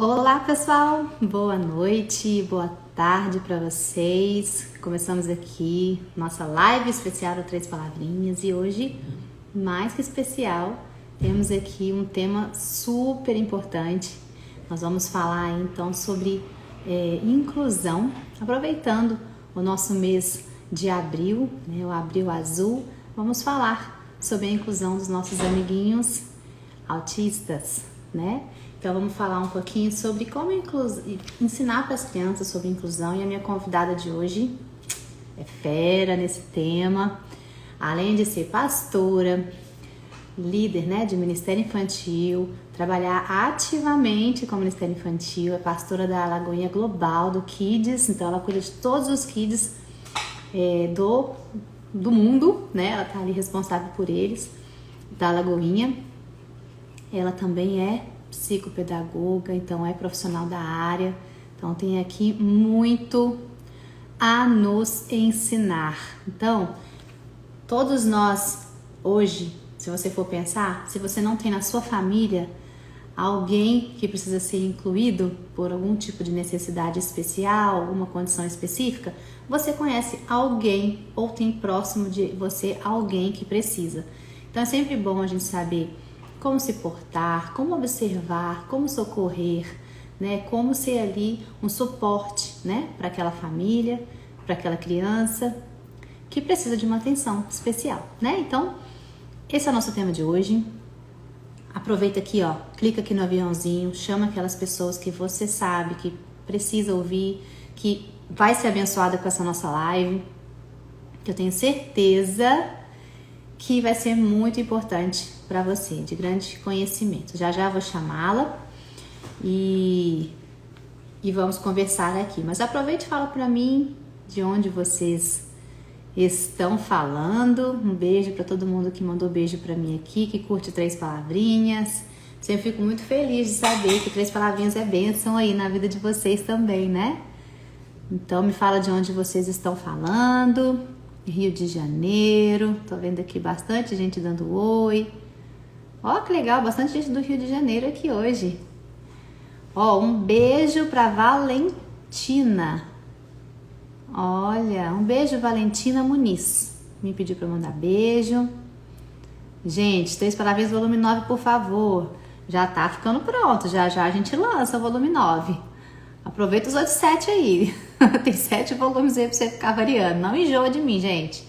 Olá pessoal, boa noite, boa tarde para vocês. Começamos aqui nossa live especial do Três Palavrinhas e hoje, mais que especial, temos aqui um tema super importante. Nós vamos falar então sobre inclusão, aproveitando o nosso mês de abril, né, o Abril Azul. Vamos falar sobre a inclusão dos nossos amiguinhos autistas, né? Então vamos falar um pouquinho sobre como ensinar para as crianças sobre inclusão, e a minha convidada de hoje é fera nesse tema. Além de ser pastora, líder, né, de Ministério Infantil, trabalhar ativamente com o Ministério Infantil, é pastora da Lagoinha Global, do Kids, então ela cuida de todos os kids do mundo, né? Ela tá ali responsável por eles, da Lagoinha. Ela também é psicopedagoga, então é profissional da área, então tem aqui muito a nos ensinar. Então, todos nós hoje, se você for pensar, se você não tem na sua família alguém que precisa ser incluído por algum tipo de necessidade especial, alguma condição específica, você conhece alguém ou tem próximo de você alguém que precisa. Então é sempre bom a gente saber como se portar, como observar, como socorrer, né? Como ser ali um suporte, né? Para aquela família, para aquela criança que precisa de uma atenção especial, né? Então, esse é o nosso tema de hoje. Aproveita aqui, ó, clica aqui no aviãozinho, chama aquelas pessoas que você sabe que precisa ouvir, que vai ser abençoada com essa nossa live, que eu tenho certeza que vai ser muito importante para você, de grande conhecimento. Já já vou chamá-la e vamos conversar aqui. Mas aproveite e fala para mim de onde vocês estão falando. Um beijo para todo mundo que mandou beijo para mim aqui, que curte Três Palavrinhas. Sempre fico muito feliz de saber que Três Palavrinhas é bênção aí na vida de vocês também, né? Então me fala de onde vocês estão falando. Rio de Janeiro, tô vendo aqui bastante gente dando oi. Ó, que legal, bastante gente do Rio de Janeiro aqui hoje. Ó, um beijo pra Valentina. Olha, um beijo, Valentina Muniz. Me pediu pra mandar beijo. Gente, Três Palavrinhas volume 9, por favor. Já tá ficando pronto, já já a gente lança o volume 9. Aproveita os outros 7 aí. Tem 7 volumes aí pra você ficar variando. Não enjoa de mim, gente.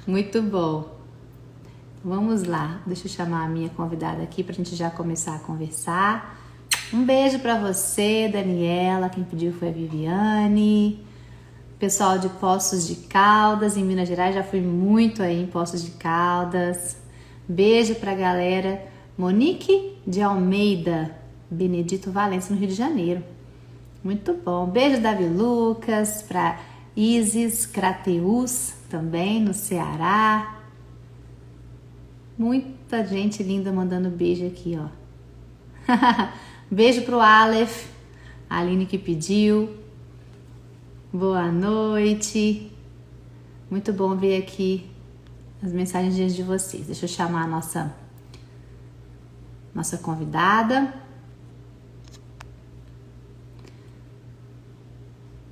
Muito bom. Vamos lá. Deixa eu chamar a minha convidada aqui pra gente já começar a conversar. Um beijo pra você, Daniela. Quem pediu foi a Viviane. Pessoal de Poços de Caldas, em Minas Gerais. Já fui muito aí em Poços de Caldas. Beijo pra galera. Monique de Almeida, Benedito Valença, no Rio de Janeiro. Muito bom. Beijo, Davi Lucas, para Isis Crateus, também no Ceará. Muita gente linda mandando beijo aqui, ó. Beijo pro Aleph, a Aline que pediu. Boa noite. Muito bom ver aqui as mensagens de vocês. Deixa eu chamar a nossa convidada.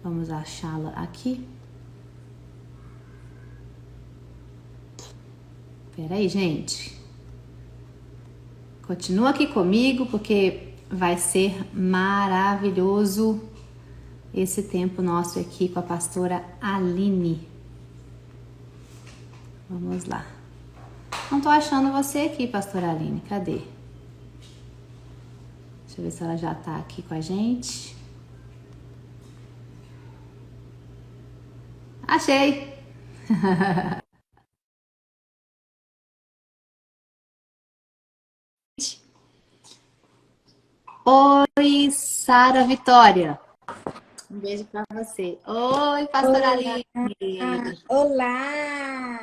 Vamos achá-la aqui. Peraí, gente. Continua aqui comigo, porque vai ser maravilhoso esse tempo nosso aqui com a pastora Aline. Vamos lá. Não tô achando você aqui, pastora Aline. Cadê? Deixa eu ver se ela já tá aqui com a gente. Achei! Oi, Sara Vitória. Um beijo pra você. Oi, pastora Olá, Aline. olá!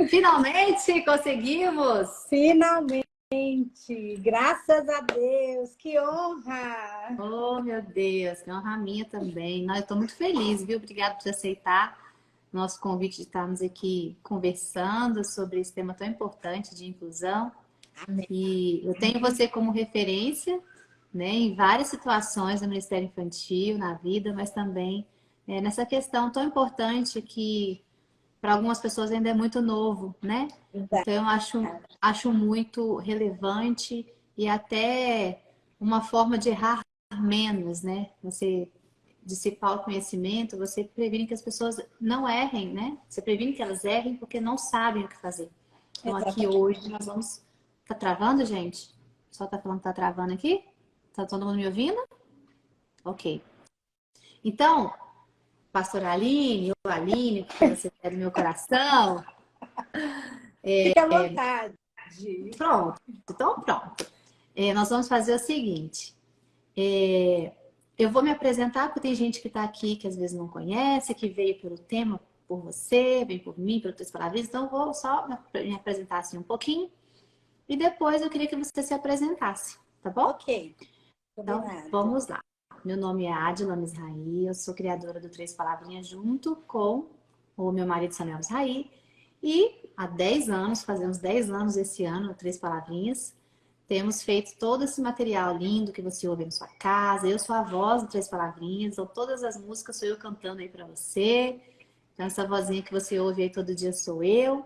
Finalmente conseguimos! Finalmente! Graças a Deus! Que honra! Oh, meu Deus, que honra minha também. Eu estou muito feliz, viu? Obrigada por aceitar nosso convite de estarmos aqui conversando sobre esse tema tão importante de inclusão. Amém. E eu tenho você como referência, né, em várias situações no Ministério Infantil, na vida, mas também nessa questão tão importante que para algumas pessoas ainda é muito novo, né? Verdade. Então eu acho muito relevante e até uma forma de errar menos, né? Você dissipar o conhecimento, você previne que as pessoas não errem, né? Você previne que elas errem porque não sabem o que fazer. Então aqui Exatamente. hoje nós vamos... Tá travando, gente? Só tá falando que tá travando aqui? Tá todo mundo me ouvindo? Ok. Então, pastora Aline, ou Aline, porque você é do meu coração, Fica à vontade. pronto. Então, pronto. Nós vamos fazer o seguinte. Eu vou me apresentar, porque tem gente que está aqui que às vezes não conhece, que veio pelo tema por você, veio por mim, pelas Três Palavras. Então, eu vou só me apresentar assim um pouquinho. E depois eu queria que você se apresentasse, tá bom? Ok, Então, combinado. vamos lá. Meu nome é Adila Misraí, eu sou criadora do Três Palavrinhas junto com o meu marido Samuel Misraí. E há 10 anos, fazemos 10 anos esse ano, Três Palavrinhas, temos feito todo esse material lindo que você ouve na sua casa. Eu sou a voz do Três Palavrinhas, então todas as músicas sou eu cantando aí para você. Então essa vozinha que você ouve aí todo dia sou eu.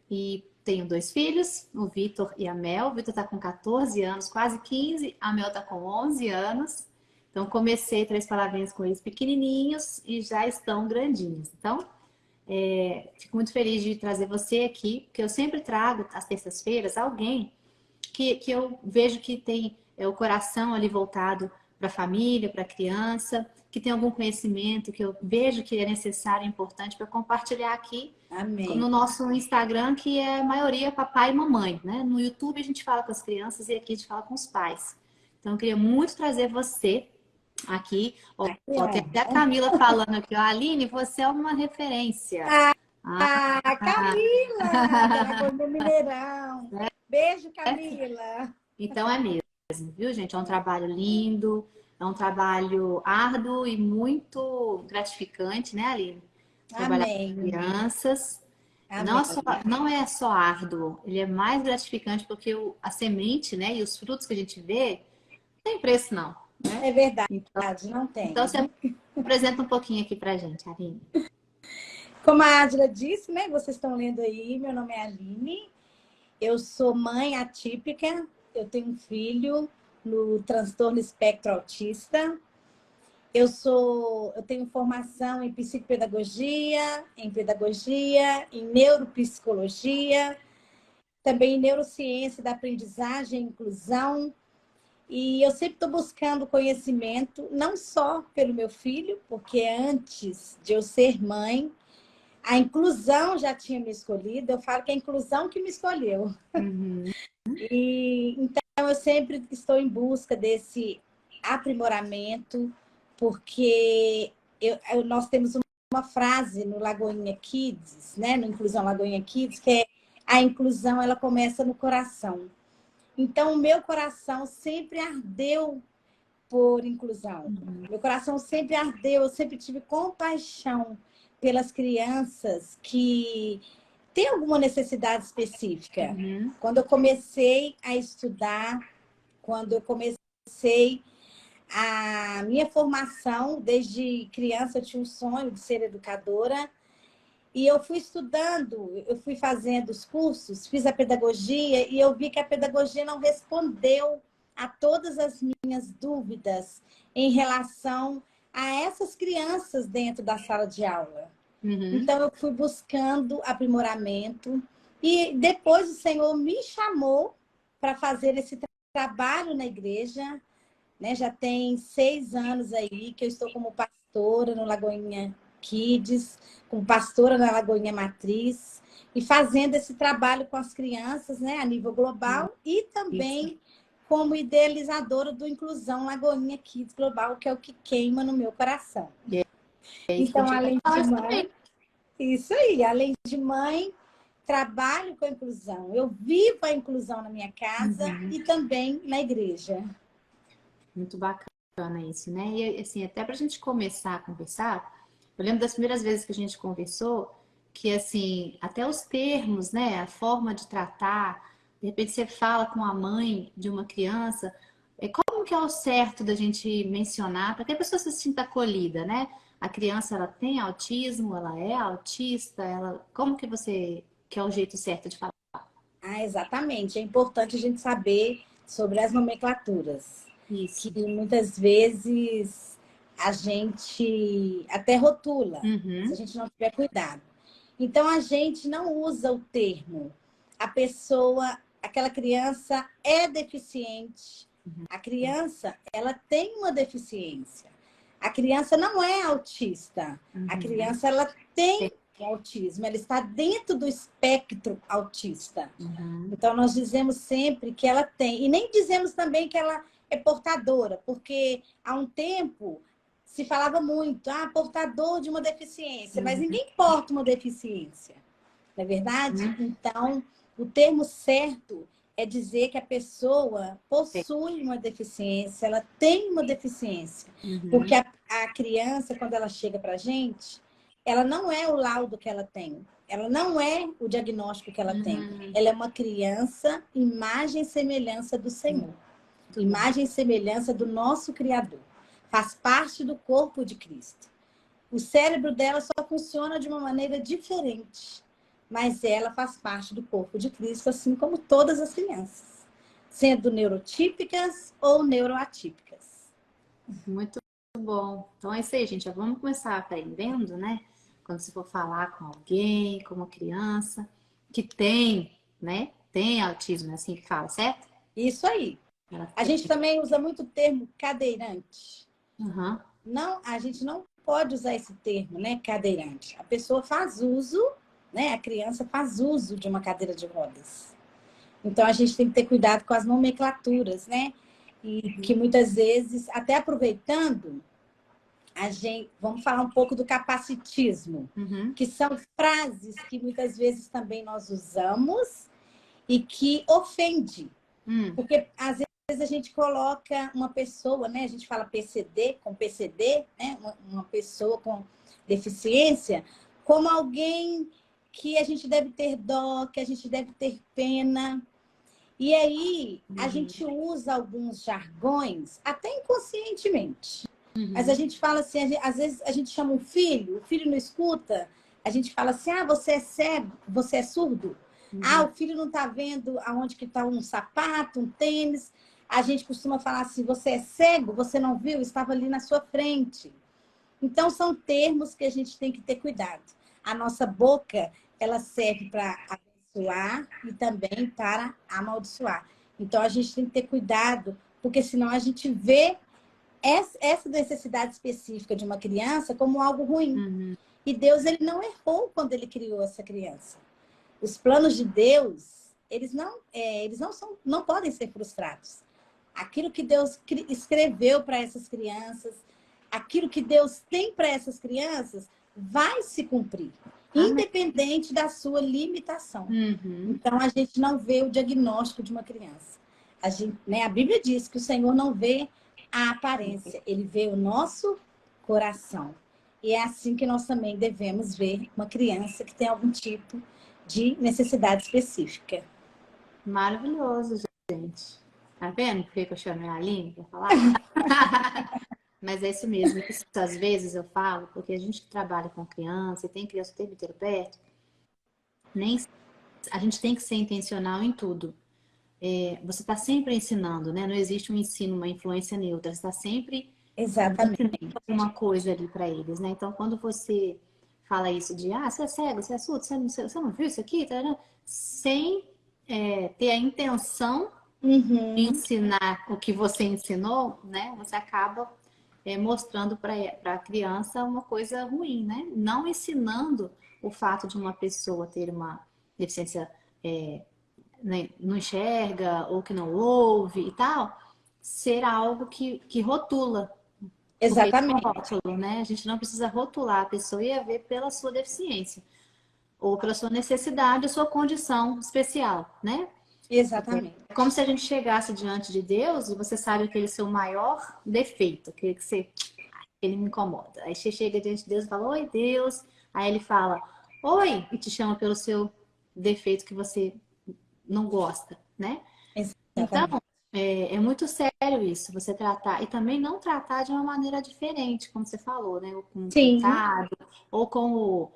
E tenho 2 filhos, o Vitor e a Mel. O Vitor está com 14 anos, quase 15. A Mel está com 11 anos. Então, comecei Três Palavrinhas com eles pequenininhos e já estão grandinhos. Então, fico muito feliz de trazer você aqui, porque eu sempre trago, às terças-feiras, alguém que eu vejo que tem o coração ali voltado para a família, para a criança, que tem algum conhecimento que eu vejo que é necessário e importante para compartilhar aqui Amém. no nosso Instagram, que é a maioria papai e mamãe, né? No YouTube a gente fala com as crianças e aqui a gente fala com os pais. Então eu queria muito trazer você aqui. Aqui, Ó, tem ó. até a Camila falando aqui, ó, Aline, você é uma referência. Ah, Camila, da Lagoa do Mineirão. Beijo, Camila. Então é mesmo, viu, gente? É um trabalho lindo, é um trabalho árduo e muito gratificante, né, Aline? Trabalhar com Amém. crianças. Amém. Não é só árduo, ele é mais gratificante porque a semente, né, e os frutos que a gente vê, não tem preço, não, né? É verdade, Então, não então tem. você apresenta um pouquinho aqui pra gente, Aline. Como a Adila disse, né? Vocês estão lendo aí, meu nome é Aline. Eu sou mãe atípica. Eu tenho um filho no transtorno espectro autista. Eu tenho formação em psicopedagogia, em neuropsicologia, também em neurociência da aprendizagem e inclusão. E eu sempre estou buscando conhecimento, não só pelo meu filho, porque antes de eu ser mãe, a inclusão já tinha me escolhido. Eu falo que é a inclusão que me escolheu. Uhum. E então eu sempre estou em busca desse aprimoramento, porque nós temos uma frase no Lagoinha Kids, né, no Inclusão Lagoinha Kids, que é: a inclusão ela começa no coração. Então o meu coração sempre ardeu por inclusão. Meu coração sempre ardeu, eu sempre tive compaixão pelas crianças que têm alguma necessidade específica. Uhum. Quando eu comecei a estudar, quando eu comecei a minha formação, desde criança eu tinha um sonho de ser educadora, e eu fui estudando, eu fui fazendo os cursos, fiz a pedagogia, e eu vi que a pedagogia não respondeu a todas as minhas dúvidas em relação a essas crianças dentro da sala de aula. Uhum. Então, eu fui buscando aprimoramento, e depois o Senhor me chamou para fazer esse trabalho na igreja, né? Já tem 6 anos aí que eu estou como pastora no Lagoinha Kids, como pastora na Lagoinha Matriz, e fazendo esse trabalho com as crianças, né, a nível global, e também Isso. como idealizadora do Inclusão Lagoinha Kids Global, que é o que queima no meu coração. É isso que eu Então, tinha além que falar de também. mãe, isso aí, além de mãe, trabalho com a inclusão. Eu vivo a inclusão na minha casa e também na igreja. Muito bacana isso, né? E assim, até para a gente começar a conversar, eu lembro das primeiras vezes que a gente conversou, que assim, até os termos, né? A forma de tratar, De repente você fala com a mãe de uma criança, como que é o certo da gente mencionar, para que a pessoa se sinta acolhida, né? A criança, ela tem autismo, ela é autista, como que que é o jeito certo de falar? Ah, exatamente. É importante a gente saber sobre as nomenclaturas, Isso. que muitas vezes a gente até rotula, se a Uhum. gente não tiver cuidado. Então, a gente não usa o termo a pessoa, aquela criança é deficiente. A criança, ela tem uma deficiência. A criança não é autista. A Uhum. criança, ela tem o autismo, ela está dentro do espectro autista. Uhum. Então, nós dizemos sempre que ela tem, e nem dizemos também que ela é portadora, porque há um tempo se falava muito, portador de uma deficiência, mas Uhum. ninguém porta uma deficiência, não é verdade? Uhum. Então, o termo certo é dizer que a pessoa possui uma deficiência, ela tem uma deficiência. Uhum. Porque a criança, quando ela chega para a gente, ela não é o laudo que ela tem, ela não é o diagnóstico que ela tem. Uhum. Ela é uma criança, imagem e semelhança do Senhor, Muito bom. imagem e semelhança do nosso Criador. Faz parte do corpo de Cristo. O cérebro dela só funciona de uma maneira diferente, mas ela faz parte do corpo de Cristo, assim como todas as crianças, sendo neurotípicas ou neuroatípicas. Muito bom. Então é isso aí, gente. Já vamos começar aprendendo, né? Quando você for falar com alguém, com uma criança que tem, né? Tem autismo, é assim que fala, certo? Isso aí. Ela A tem. gente também usa muito o termo cadeirante. Uhum. Não, a gente não pode usar esse termo, né, cadeirante. A pessoa faz uso, né, a criança faz uso de uma cadeira de rodas. Então a gente tem que ter cuidado com as nomenclaturas, né? E que muitas vezes, até aproveitando, vamos falar um pouco do capacitismo, Uhum. que são frases que muitas vezes também nós usamos e que ofende. Hum. Porque às vezes a gente coloca uma pessoa, né? A gente fala PCD, com PCD, né? Uma pessoa com deficiência, como alguém que a gente deve ter dó, que a gente deve ter pena. E aí a Uhum. gente usa alguns jargões, até inconscientemente. Mas a Uhum. gente fala assim, às vezes a gente chama um filho, o filho não escuta, a gente fala assim, você é cego, você é surdo. Uhum. O filho não está vendo aonde que está um sapato, um tênis. A gente costuma falar assim, você é cego, você não viu, estava ali na sua frente. Então, são termos que a gente tem que ter cuidado. A nossa boca, ela serve para abençoar e também para amaldiçoar. Então, a gente tem que ter cuidado, porque senão a gente vê essa necessidade específica de uma criança como algo ruim. Uhum. E Deus, ele não errou quando ele criou essa criança. Os planos de Deus, não podem ser frustrados. Aquilo que Deus escreveu para essas crianças, aquilo que Deus tem para essas crianças, vai se cumprir, Amém. independente da sua limitação. Uhum. Então, a gente não vê o diagnóstico de uma criança. A Bíblia diz que o Senhor não vê a aparência, ele vê o nosso coração. E é assim que nós também devemos ver uma criança que tem algum tipo de necessidade específica. Maravilhoso, gente. Tá vendo por que eu chamei a Aline para falar? Mas é isso mesmo. Isso, às vezes eu falo, porque a gente que trabalha com criança e tem criança o tempo inteiro perto, nem a gente tem que ser intencional em tudo. Você está sempre ensinando, né? Não existe um ensino, uma influência neutra. Você está sempre Exatamente. ensinando uma coisa ali para eles, né? Então, quando você fala isso de, você é cego, você é surdo, você não viu isso aqui? Sem ter a intenção de Uhum. ensinar o que você ensinou, né? Você acaba mostrando para a criança uma coisa ruim, né? Não ensinando o fato de uma pessoa ter uma deficiência, né, não enxerga ou que não ouve e tal, ser algo que rotula. Porque isso é um Exatamente. rótulo, né? A gente não precisa rotular a pessoa e a ver pela sua deficiência ou pela sua necessidade, a sua condição especial, né? Exatamente. É como se a gente chegasse diante de Deus e você sabe aquele seu maior defeito, aquele que ele me incomoda. Aí você chega diante de Deus e fala, oi Deus. Aí ele fala, oi, e te chama pelo seu defeito que você não gosta. né? Então, Exatamente. é muito sério isso, você tratar, e também não tratar de uma maneira diferente, como você falou, né? Ou com um Sim, coitado, ou como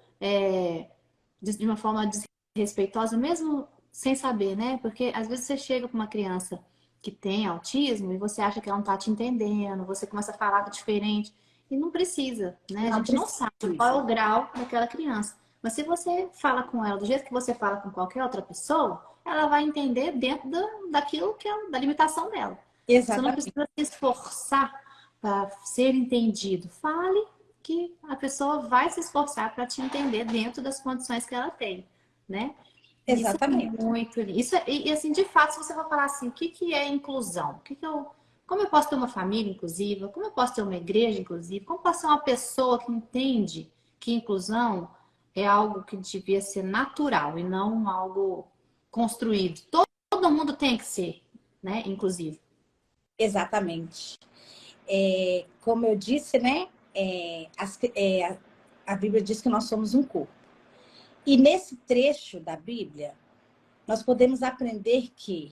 de uma forma desrespeitosa, mesmo sem saber, né? Porque às vezes você chega para uma criança que tem autismo e você acha que ela não está te entendendo, você começa a falar diferente, e não precisa, né? A não gente não sabe qual é precisa. o grau daquela criança. Mas se você fala com ela do jeito que você fala com qualquer outra pessoa, ela vai entender dentro daquilo que é da limitação dela. Você não Exatamente. precisa se esforçar para ser entendido. Fale que a pessoa vai se esforçar para te entender dentro das condições que ela tem, né? Isso é Exatamente. muito. Isso e assim, de fato, se você for falar assim, o que que é inclusão? Como eu posso ter uma família inclusiva? Como eu posso ter uma igreja inclusiva? Como eu posso ser uma pessoa que entende que inclusão é algo que devia ser natural e não algo construído? Todo mundo tem que ser, né, inclusivo. Exatamente. Como eu disse, né? A Bíblia diz que nós somos um corpo. E nesse trecho da Bíblia, nós podemos aprender que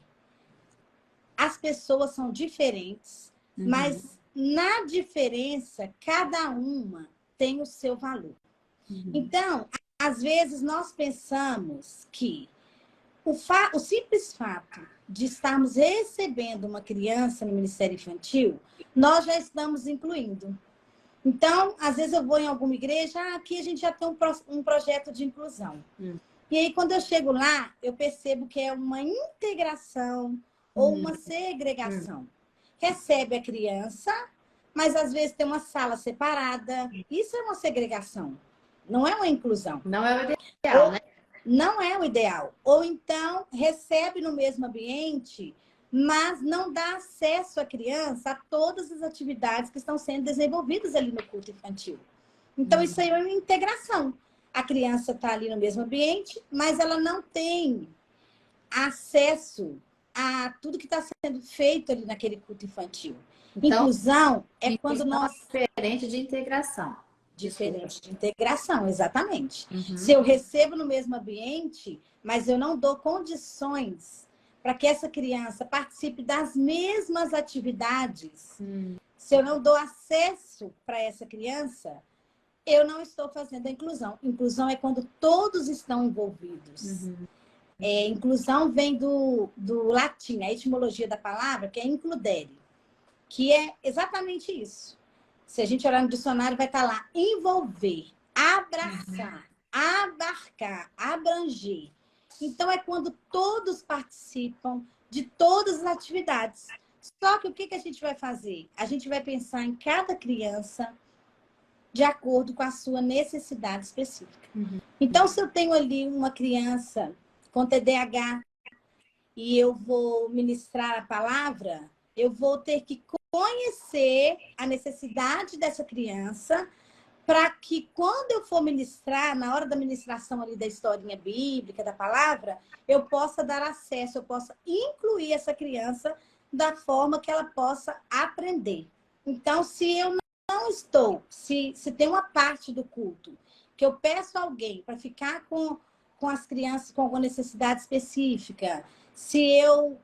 as pessoas são diferentes, Uhum, mas na diferença, cada uma tem o seu valor. uhum, Então, às vezes nós pensamos que o simples fato de estarmos recebendo uma criança no Ministério Infantil, nós já estamos incluindo. Então, às vezes eu vou em alguma igreja, aqui a gente já tem um projeto de inclusão. uhum, E aí, quando eu chego lá, eu percebo que é uma integração ou uhum, uma uhum. segregação. Recebe a criança, mas às vezes tem uma sala separada. Isso é uma segregação, não é uma inclusão. Não é o ideal, Ou né? não é o ideal. Ou então recebe no mesmo ambiente, mas não dá acesso à criança a todas as atividades que estão sendo desenvolvidas ali no culto infantil. Então, isso aí é uma integração. A criança está ali no mesmo ambiente, mas ela não tem acesso a tudo que está sendo feito ali naquele culto infantil. Então, Inclusão é quando inclusão nós é diferente de integração. Desculpa. diferente de integração, exatamente. Se Uhum. eu recebo no mesmo ambiente, mas eu não dou condições para que essa criança participe das mesmas atividades, se eu não dou acesso para essa criança, eu não estou fazendo a inclusão. Inclusão é quando todos estão envolvidos. Uhum. Inclusão vem do latim, a etimologia da palavra, que é includere, que é exatamente isso. Se a gente olhar no dicionário, vai estar lá: envolver, abraçar, abarcar, abranger. Então, é quando todos participam de todas as atividades. Só que o que a gente vai fazer? A gente vai pensar em cada criança de acordo com a sua necessidade específica. Uhum. Então, se eu tenho ali uma criança com TDAH e eu vou ministrar a palavra, eu vou ter que conhecer a necessidade dessa criança para que quando eu for ministrar, na hora da ministração ali da historinha bíblica, da palavra, eu possa dar acesso, eu possa incluir essa criança da forma que ela possa aprender. Então, se eu não estou, se tem uma parte do culto que eu peço a alguém para ficar com as crianças com alguma necessidade específica, se eu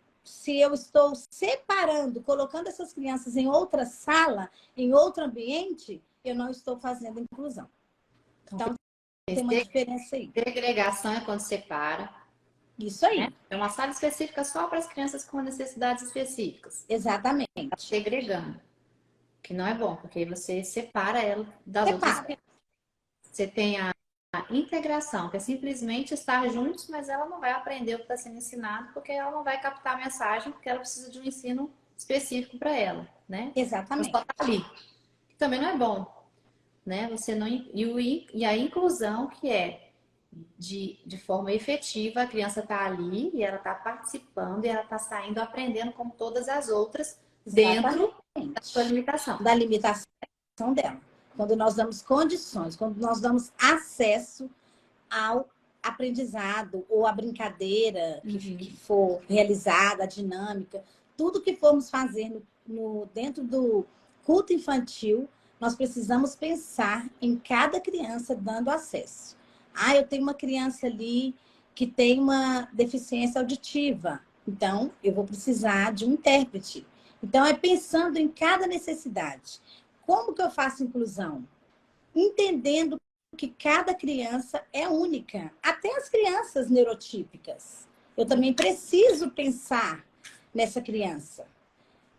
estou separando, colocando essas crianças em outra sala, em outro ambiente, eu não estou fazendo inclusão. Então, tem uma diferença aí. Segregação é quando separa, Isso né? aí, É uma sala específica só para as crianças com necessidades específicas. Tá exatamente. segregando, que não é bom, porque aí você separa ela das outras Separa. crianças. Você tem a integração, que é simplesmente estar juntos, mas ela não vai aprender o que está sendo ensinado, porque ela não vai captar a mensagem, porque ela precisa de um ensino específico para ela, né? Ela só Exatamente. está ali. Que também não é bom, né? Você não e a inclusão que é de forma efetiva, a criança está ali e ela está participando e ela está saindo aprendendo como todas as outras dentro da sua Exatamente. limitação. Da limitação dela. Quando nós damos condições, quando nós damos acesso ao aprendizado ou à brincadeira que for realizada, a dinâmica, tudo que formos fazer dentro do culto infantil, nós precisamos pensar em cada criança dando acesso. Eu tenho uma criança ali que tem uma deficiência auditiva. Então, eu vou precisar de um intérprete. Então, é pensando em cada necessidade. Como que eu faço inclusão? Entendendo que cada criança é única. Até as crianças neurotípicas. Eu também preciso pensar nessa criança.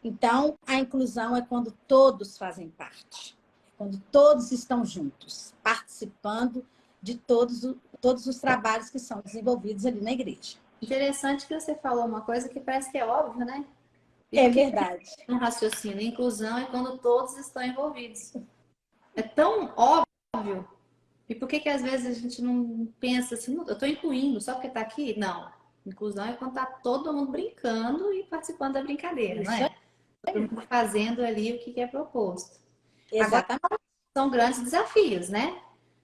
Então, a inclusão é quando todos fazem parte. Quando todos estão juntos, participando de todos os trabalhos que são desenvolvidos ali na igreja. Interessante que você falou uma coisa que parece que é óbvio, né? É verdade. Um raciocínio. Inclusão é quando todos estão envolvidos. É tão óbvio. E por que às vezes a gente não pensa assim, eu estou incluindo só porque está aqui? Não. Inclusão é quando está todo mundo brincando e participando da brincadeira, não é? Todo mundo fazendo ali o que é proposto. Exatamente. Agora, são grandes desafios, né?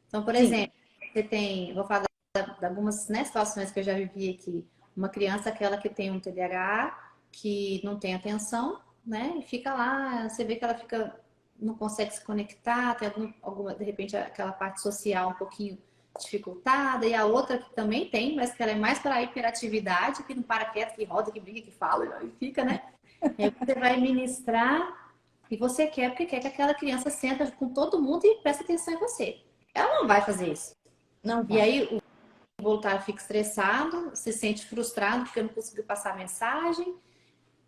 Então, por exemplo, você tem, vou falar de algumas, né, situações que eu já vivi aqui. Uma criança, aquela que tem um TDAH, que não tem atenção, né? E fica lá, você vê que ela fica, não consegue se conectar, tem alguma, de repente, aquela parte social um pouquinho dificultada, e a outra que também tem, mas que ela é mais para a hiperatividade, que não para quieto, que roda, que brinca, que fala, e fica, né? E aí você vai ministrar e você quer, porque quer que aquela criança senta com todo mundo e preste atenção em você. Ela não vai fazer isso. Não vai. E aí o voluntário fica estressado, se sente frustrado porque não conseguiu passar a mensagem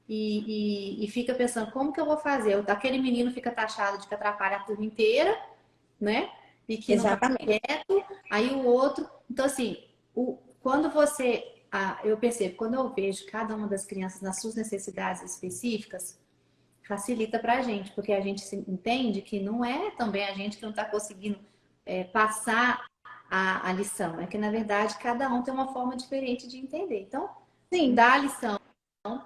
e fica pensando, como que eu vou fazer? Aquele menino fica taxado de que atrapalha a turma inteira, né? E que não tá quieto, aí o outro... Então, assim, quando você... eu percebo, quando eu vejo cada uma das crianças nas suas necessidades específicas, facilita para a gente, porque a gente entende que não é também a gente que não está conseguindo passar a lição, é que na verdade cada um tem uma forma diferente de entender. Então, Sim. dá a lição,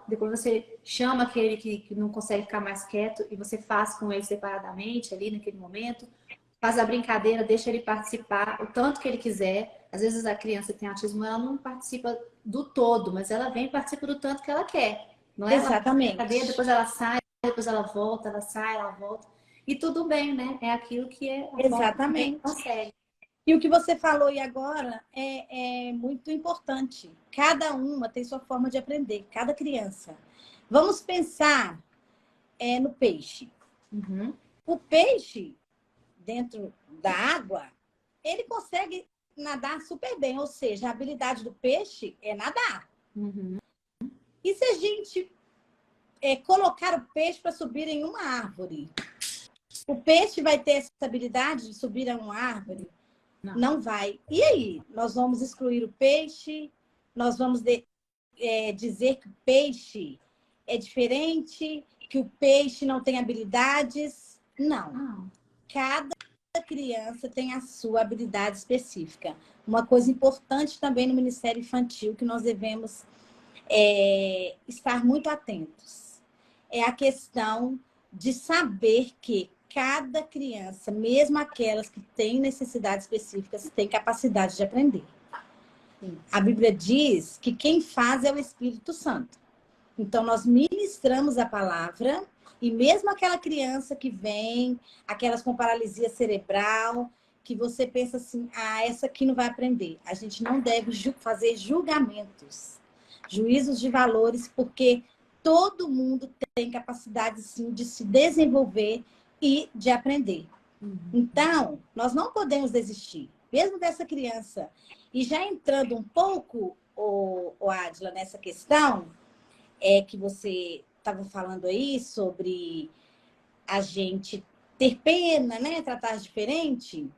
depois você chama aquele que não consegue ficar mais quieto e você faz com ele separadamente ali naquele momento, faz a brincadeira, deixa ele participar o tanto que ele quiser. Às vezes a criança que tem autismo, ela não participa do todo, mas ela vem e participa do tanto que ela quer. Não é? Exatamente. Ela depois ela sai, depois ela volta, ela sai, ela volta. E tudo bem, né? É aquilo que é a Exatamente. forma que consegue. E o que você falou aí agora é muito importante. Cada uma tem sua forma de aprender, cada criança. Vamos pensar no peixe. Uhum. O peixe, dentro da água, ele consegue nadar super bem. Ou seja, a habilidade do peixe é nadar. Uhum. E se a gente colocar o peixe para subir em uma árvore? O peixe vai ter essa habilidade de subir a uma árvore? Não vai. E aí? Nós vamos excluir o peixe? Nós vamos dizer que o peixe é diferente? Que o peixe não tem habilidades? Não. Cada criança tem a sua habilidade específica. Uma coisa importante também no Ministério Infantil que nós devemos estar muito atentos é a questão de saber que cada criança, mesmo aquelas que têm necessidades específicas, tem capacidade de aprender. A Bíblia diz que quem faz é o Espírito Santo. Então, nós ministramos a palavra e mesmo aquela criança que vem, aquelas com paralisia cerebral, que você pensa assim, essa aqui não vai aprender. A gente não deve fazer julgamentos, juízos de valores, porque todo mundo tem capacidade, sim, de se desenvolver e de aprender. Então, nós não podemos desistir, mesmo dessa criança. E já entrando um pouco, Adila, nessa questão, que você estava falando aí sobre a gente ter pena, né? Tratar diferente.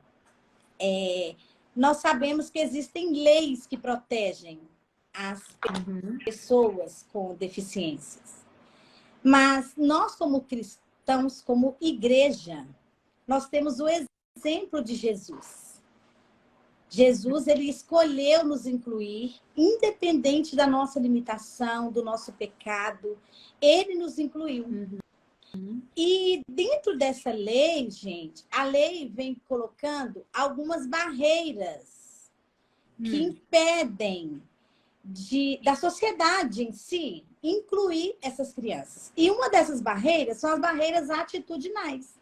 Nós sabemos que existem leis que protegem as pessoas com deficiências. Mas nós, como cristãos, como igreja, nós temos o exemplo de Jesus. Jesus, ele escolheu nos incluir, independente da nossa limitação, do nosso pecado, ele nos incluiu. E dentro dessa lei, gente, a lei vem colocando algumas barreiras que impedem da sociedade em si incluir essas crianças. E uma dessas barreiras são as barreiras atitudinais.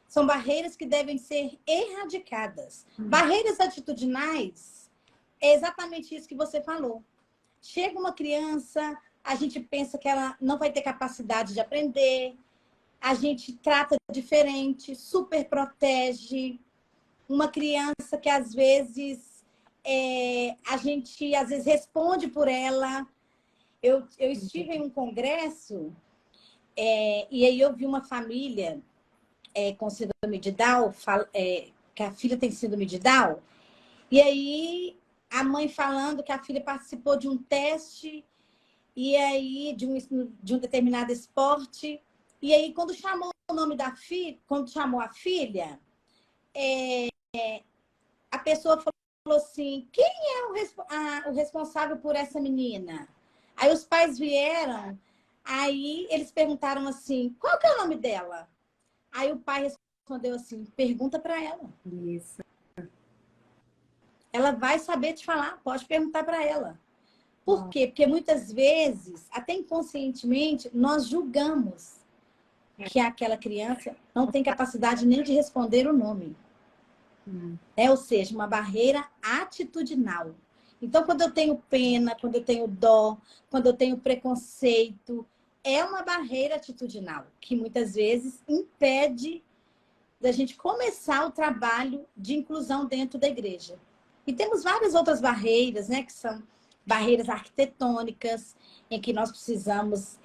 São barreiras que devem ser erradicadas. Barreiras atitudinais é exatamente isso que você falou. Chega uma criança a gente pensa que ela não vai ter capacidade de aprender, a gente trata diferente, super protege. Uma criança que às vezes a gente às vezes responde por ela. Eu estive em um congresso e aí eu vi uma família com síndrome de Down, que a filha tem síndrome de Down, e aí a mãe falando que a filha participou de um teste e aí de um determinado esporte, e aí quando chamou o nome da filha, quando chamou a filha, a pessoa falou assim: quem é o responsável por essa menina? Aí os pais vieram, aí eles perguntaram assim: qual que é o nome dela? Aí o pai respondeu assim: pergunta para ela. Isso. Ela vai saber te falar, pode perguntar para ela. Por quê? Porque muitas vezes, até inconscientemente, nós julgamos que aquela criança não tem capacidade nem de responder o nome. Ou seja, uma barreira atitudinal. Então, quando eu tenho pena, quando eu tenho dó, quando eu tenho preconceito, é uma barreira atitudinal que muitas vezes impede da gente começar o trabalho de inclusão dentro da igreja. E temos várias outras barreiras, né, que são barreiras arquitetônicas, em que nós precisamos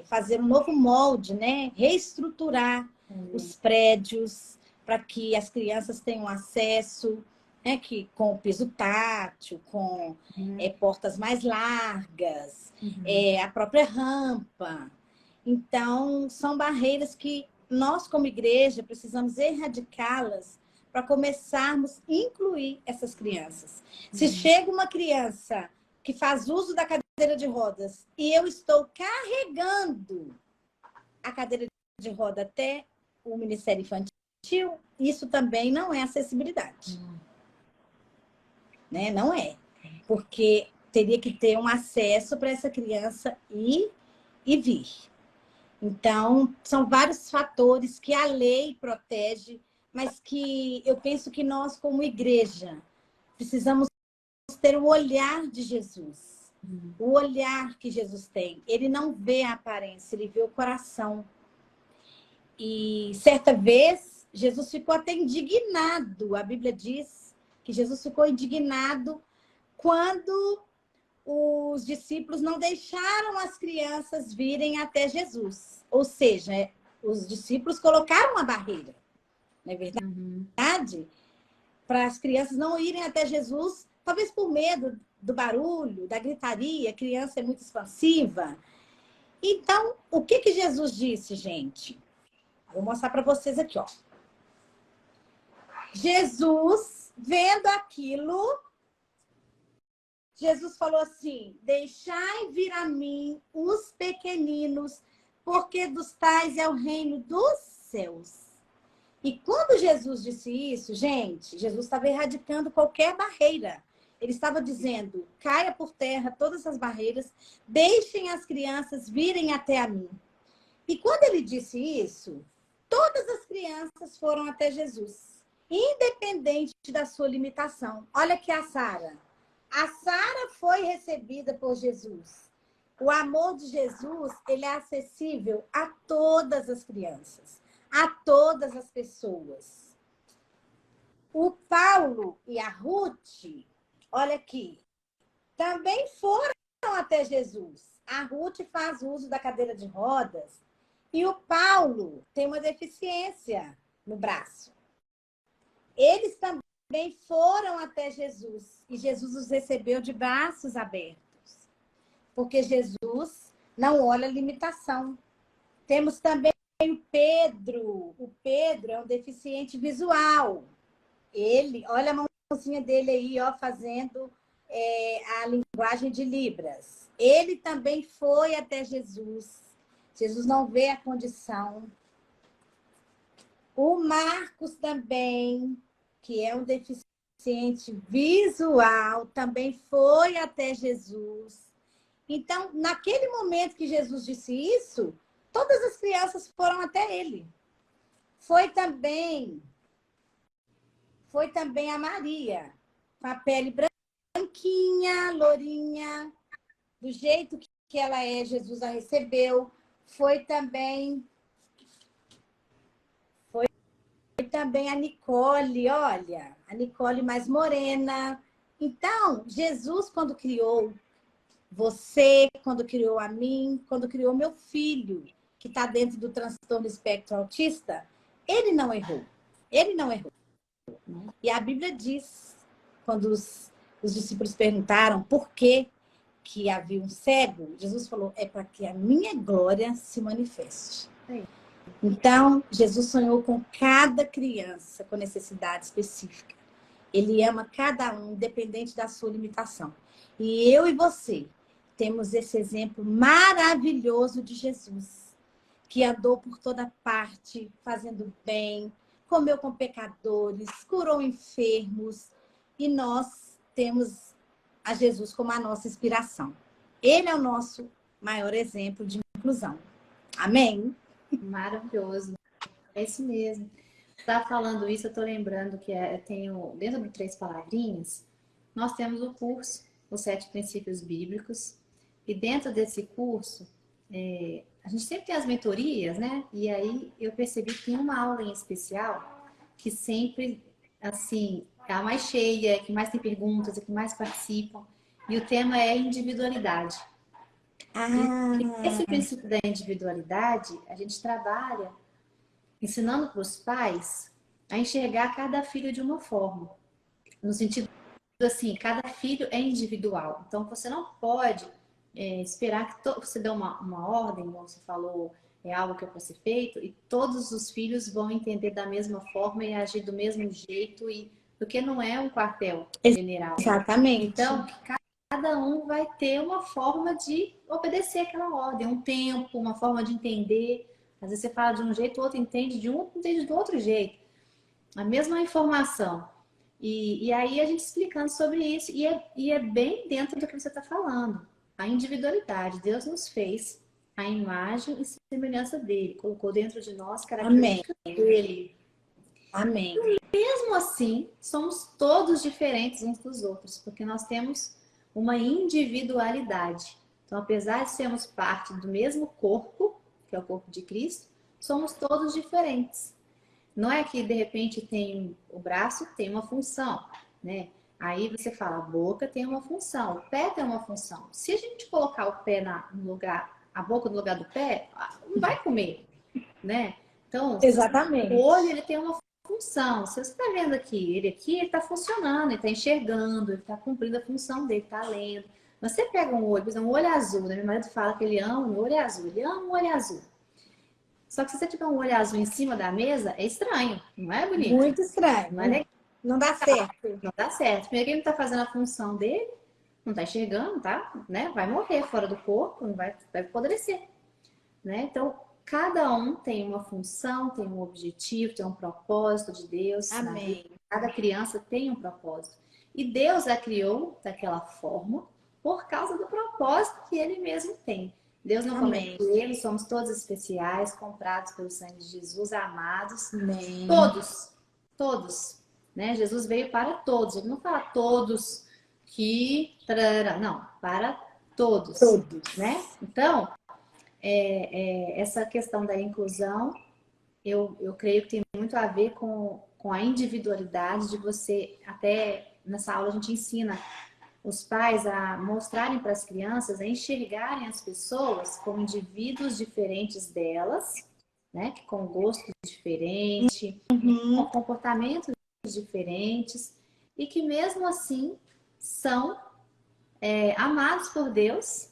fazer um novo molde, né, reestruturar os prédios para que as crianças tenham acesso, né, com o piso tátil, com portas mais largas, a própria rampa. Então, são barreiras que nós, como igreja, precisamos erradicá-las para começarmos a incluir essas crianças. Se chega uma criança que faz uso da cadeira de rodas e eu estou carregando a cadeira de roda até o Ministério Infantil, isso também não é acessibilidade. Né? Não é. Porque teria que ter um acesso para essa criança ir e vir. Então, são vários fatores que a lei protege, mas que eu penso que nós, como igreja, precisamos ter o olhar de Jesus. O olhar que Jesus tem. Ele não vê a aparência, ele vê o coração. E certa vez, Jesus ficou até indignado. A Bíblia diz que Jesus ficou indignado quando os discípulos não deixaram as crianças virem até Jesus. Ou seja, os discípulos colocaram uma barreira, não é verdade? Para as crianças não irem até Jesus, talvez por medo do barulho, da gritaria, a criança é muito expansiva. Então, o que Jesus disse, gente? Vou mostrar para vocês aqui, ó. Jesus, vendo aquilo, Jesus falou assim: deixai vir a mim os pequeninos, porque dos tais é o reino dos céus. E quando Jesus disse isso, gente, Jesus estava erradicando qualquer barreira. Ele estava dizendo: caia por terra todas as barreiras, deixem as crianças virem até a mim. E quando ele disse isso, todas as crianças foram até Jesus, independente da sua limitação. Olha aqui a Sara. A Sara foi recebida por Jesus. O amor de Jesus, ele é acessível a todas as crianças, a todas as pessoas. O Paulo e a Ruth, olha aqui, também foram até Jesus. A Ruth faz uso da cadeira de rodas e o Paulo tem uma deficiência no braço. Eles também foram até Jesus e Jesus os recebeu de braços abertos, porque Jesus não olha limitação. Temos também o Pedro. O Pedro é um deficiente visual. Ele, olha a mãozinha dele aí, ó, fazendo a linguagem de Libras. Ele também foi até Jesus. Jesus não vê a condição. O Marcos também, que é um deficiente visual, também foi até Jesus. Então, naquele momento que Jesus disse isso, todas as crianças foram até ele. Foi também a Maria, com a pele branquinha, lourinha, do jeito que ela é, Jesus a recebeu. Foi também a Nicole, olha, a Nicole mais morena. Então, Jesus, quando criou você, quando criou a mim, quando criou meu filho, que está dentro do transtorno espectro autista, ele não errou. Ele não errou. E a Bíblia diz, quando os discípulos perguntaram por que havia um cego, Jesus falou, é para que a minha glória se manifeste. Então, Jesus sonhou com cada criança com necessidade específica. Ele ama cada um, independente da sua limitação. E eu e você temos esse exemplo maravilhoso de Jesus, que andou por toda parte, fazendo bem, comeu com pecadores, curou enfermos. E nós temos a Jesus como a nossa inspiração. Ele é o nosso maior exemplo de inclusão. Amém? Maravilhoso. É isso mesmo. Tá falando isso, eu tô lembrando que eu tenho, dentro do Três Palavrinhas, nós temos o curso, os 7 princípios bíblicos, e dentro desse curso, a gente sempre tem as mentorias, né? E aí eu percebi que tem uma aula em especial que sempre, assim, é a mais cheia, que mais tem perguntas, que mais participam, e o tema é individualidade. E esse princípio da individualidade, a gente trabalha ensinando para os pais a enxergar cada filho de uma forma. No sentido assim, cada filho é individual. Então, você não pode esperar que você dê uma ordem, como você falou, é algo que é para ser feito, e todos os filhos vão entender da mesma forma e agir do mesmo jeito, porque não é um quartel general. Exatamente. Então, cada um vai ter uma forma de obedecer aquela ordem, um tempo, uma forma de entender. Às vezes você fala de um jeito, o outro entende de um, outro entende do outro jeito. A mesma informação. E aí a gente explicando sobre isso, e é bem dentro do que você está falando. A individualidade. Deus nos fez a imagem e semelhança dele. Colocou dentro de nós características dele. Amém. Mesmo assim, somos todos diferentes uns dos outros, porque nós temos uma individualidade. Então, apesar de sermos parte do mesmo corpo, que é o corpo de Cristo, somos todos diferentes. Não é que, de repente, tem o braço tem uma função, né? Aí você fala, a boca tem uma função, o pé tem uma função. Se a gente colocar o pé no lugar, a boca no lugar do pé, não vai comer, né? Então, exatamente. O olho, ele tem uma função. Se você está vendo aqui, ele está funcionando, ele está enxergando, ele está cumprindo a função dele, está lendo. Mas você pega um olho, por exemplo, um olho azul, né? Meu marido fala que ele ama o olho azul, ele ama o olho azul. Só que se você tiver um olho azul em cima da mesa, é estranho, não é bonito? Muito estranho. Não é legal. Não dá certo. Não dá certo. Primeiro que ele não está fazendo a função dele, não está enxergando, tá? Né? Vai morrer fora do corpo, não vai apodrecer. Né? Então, cada um tem uma função, tem um objetivo, tem um propósito de Deus. Amém. Cada criança tem um propósito. E Deus a criou daquela forma por causa do propósito que Ele mesmo tem. Deus não comete erros, somos todos especiais, comprados pelo sangue de Jesus, amados. Amém. Todos. Né? Jesus veio para todos. Ele não fala todos que... Não, para todos. Todos. Né? Então, essa questão da inclusão, eu creio que tem muito a ver com a individualidade de você. Até nessa aula a gente ensina os pais a mostrarem para as crianças, a enxergarem as pessoas como indivíduos diferentes delas, né? Com gostos diferentes, com comportamentos diferentes, e que mesmo assim são amados por Deus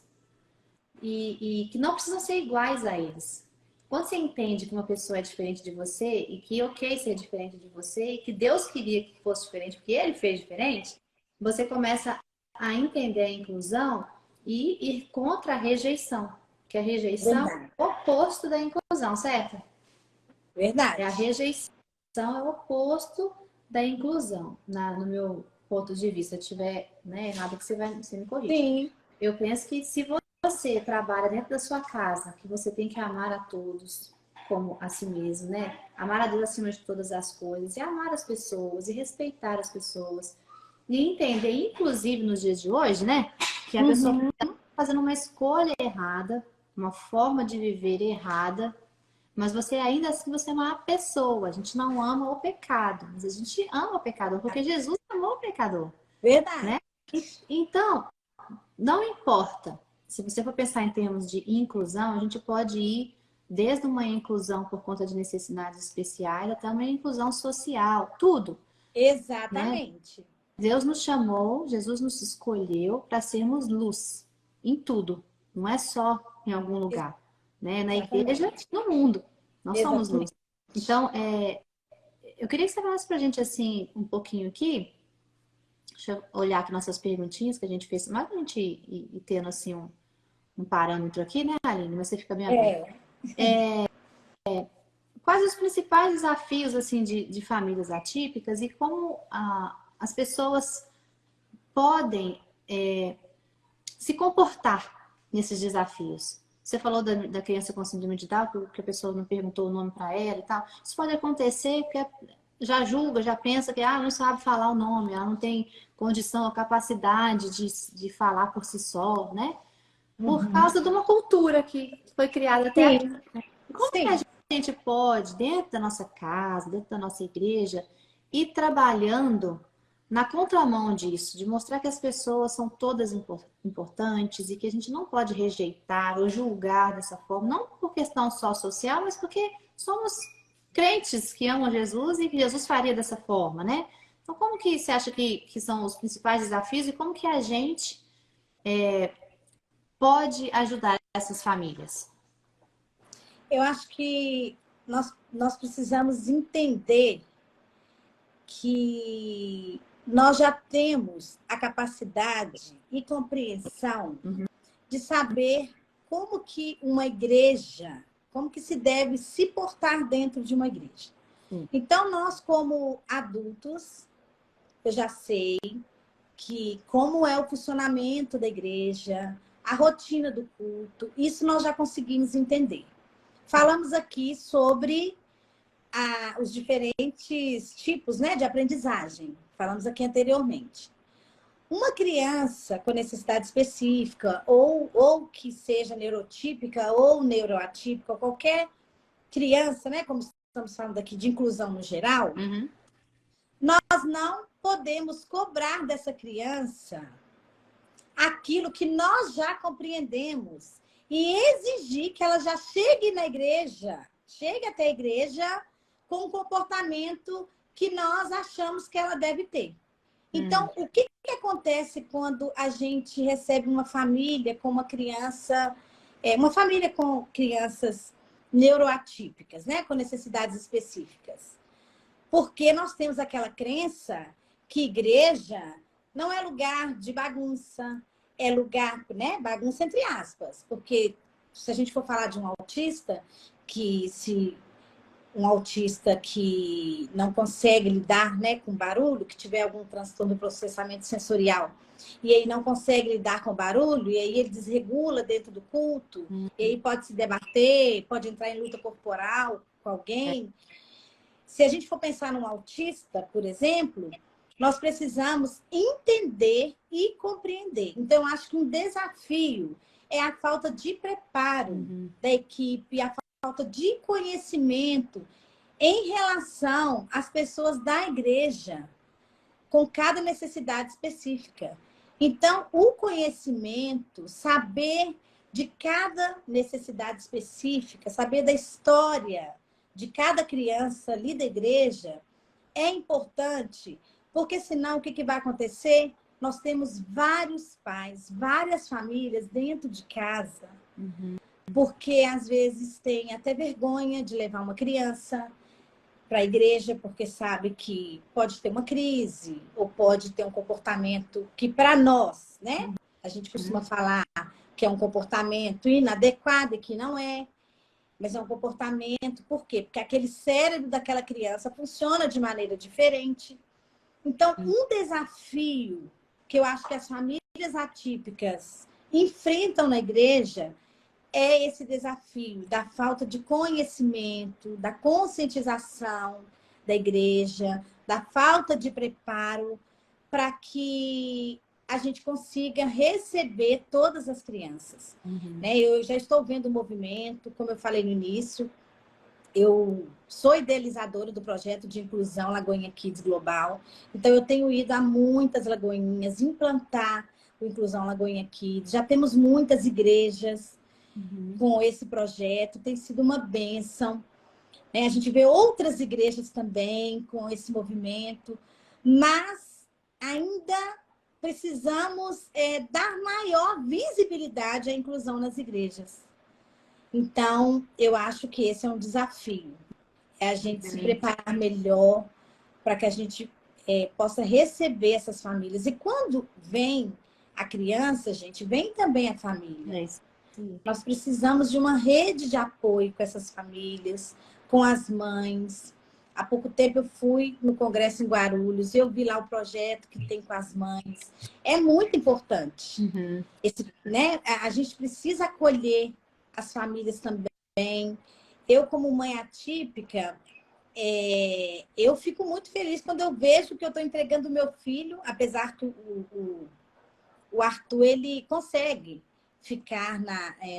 e que não precisam ser iguais a eles. Quando você entende que uma pessoa é diferente de você e que ok ser diferente de você e que Deus queria que fosse diferente porque Ele fez diferente, você começa a entender a inclusão e ir contra a rejeição. Que a rejeição é o oposto da inclusão, certo? Verdade. A rejeição é o oposto da inclusão, no meu ponto de vista. Se eu tiver errado, que você me corrige. Sim. Eu penso que se você trabalha dentro da sua casa, que você tem que amar a todos como a si mesmo, né? Amar a Deus acima de todas as coisas, e amar as pessoas, e respeitar as pessoas. E entender, inclusive nos dias de hoje, né? Que a pessoa fazendo uma escolha errada, uma forma de viver errada, mas você ainda assim você é uma pessoa. A gente não ama o pecado, mas a gente ama o pecador, porque Jesus amou o pecador, Verdade. né? Então, não importa. Se você for pensar em termos de inclusão, a gente pode ir desde uma inclusão por conta de necessidades especiais até uma inclusão social, tudo, né? Exatamente. Deus nos chamou, Jesus nos escolheu para sermos luz em tudo, não é só em algum lugar, né? Na igreja, Exatamente. no mundo, nós somos luz. Exatamente. Então, eu queria que você falasse para a gente assim um pouquinho aqui. Deixa eu olhar aqui nossas perguntinhas que a gente fez, mas a gente ir tendo assim um parâmetro aqui, né, Aline? Mas você fica bem aberto. É. Quais os principais desafios assim de famílias atípicas e como as pessoas podem se comportar nesses desafios? Você falou da criança com síndrome de Down, que a pessoa não perguntou o nome para ela e tal. Isso pode acontecer porque já julga, já pensa que não sabe falar o nome, ela não tem condição ou capacidade de falar por si só, né? Por Uhum. causa de uma cultura que foi criada até aqui. Sim, Como que a sim. gente pode, dentro da nossa casa, dentro da nossa igreja, ir trabalhando na contramão disso, de mostrar que as pessoas são todas importantes e que a gente não pode rejeitar ou julgar dessa forma, não por questão só social, mas porque somos crentes que amam Jesus e que Jesus faria dessa forma, né? Então, como que você acha que são os principais desafios e como que a gente pode ajudar essas famílias? Eu acho que nós precisamos entender que nós já temos a capacidade e compreensão de saber como que uma igreja, como que se deve se portar dentro de uma igreja. Então, nós como adultos, eu já sei que como é o funcionamento da igreja, a rotina do culto, isso nós já conseguimos entender. Falamos aqui sobre os diferentes tipos, né, de aprendizagem. Falamos aqui anteriormente. Uma criança com necessidade específica, ou que seja neurotípica ou neuroatípica, qualquer criança, né, como estamos falando aqui de inclusão no geral, nós não podemos cobrar dessa criança aquilo que nós já compreendemos e exigir que ela já chegue na igreja, chegue até a igreja com o comportamento que nós achamos que ela deve ter. Então, o que acontece quando a gente recebe uma família com uma criança, uma família com crianças neuroatípicas, né, com necessidades específicas? Porque nós temos aquela crença que igreja não é lugar de bagunça, é lugar, né, bagunça entre aspas, porque se a gente for falar de um autista, um autista que não consegue lidar, né, com barulho, que tiver algum transtorno do processamento sensorial, e aí não consegue lidar com barulho, e aí ele desregula dentro do culto, e aí pode se debater, pode entrar em luta corporal com alguém. Se a gente for pensar num autista, por exemplo, nós precisamos entender e compreender. Então, eu acho que um desafio é a falta de preparo da equipe, a falta de conhecimento em relação às pessoas da igreja, com cada necessidade específica. Então, o conhecimento, saber de cada necessidade específica, saber da história de cada criança ali da igreja, é importante, porque senão o que vai acontecer? Nós temos vários pais, várias famílias dentro de casa, porque às vezes tem até vergonha de levar uma criança para a igreja, porque sabe que pode ter uma crise, ou pode ter um comportamento que para nós, né? A gente costuma falar que é um comportamento inadequado e que não é, mas é um comportamento, por quê? Porque aquele cérebro daquela criança funciona de maneira diferente. Então, um desafio que eu acho que as famílias atípicas enfrentam na igreja é esse desafio da falta de conhecimento, da conscientização da igreja, da falta de preparo para que a gente consiga receber todas as crianças. Né? Eu já estou vendo o movimento, como eu falei no início, eu sou idealizadora do projeto de inclusão Lagoinha Kids Global, então eu tenho ido a muitas lagoinhas implantar o Inclusão Lagoinha Kids, já temos muitas igrejas com esse projeto, tem sido uma bênção. Né? A gente vê outras igrejas também com esse movimento, mas ainda precisamos dar maior visibilidade à inclusão nas igrejas. Então, eu acho que esse é um desafio. É a gente se preparar melhor para que a gente possa receber essas famílias. E quando vem a criança, gente, vem também a família. Nós precisamos de uma rede de apoio com essas famílias, com as mães. Há pouco tempo eu fui no congresso em Guarulhos e eu vi lá o projeto que tem com as mães. É muito importante. Né? A gente precisa acolher as famílias também. Eu, como mãe atípica, eu fico muito feliz quando eu vejo que eu estou entregando o meu filho, apesar que o Arthur, ele consegue ficar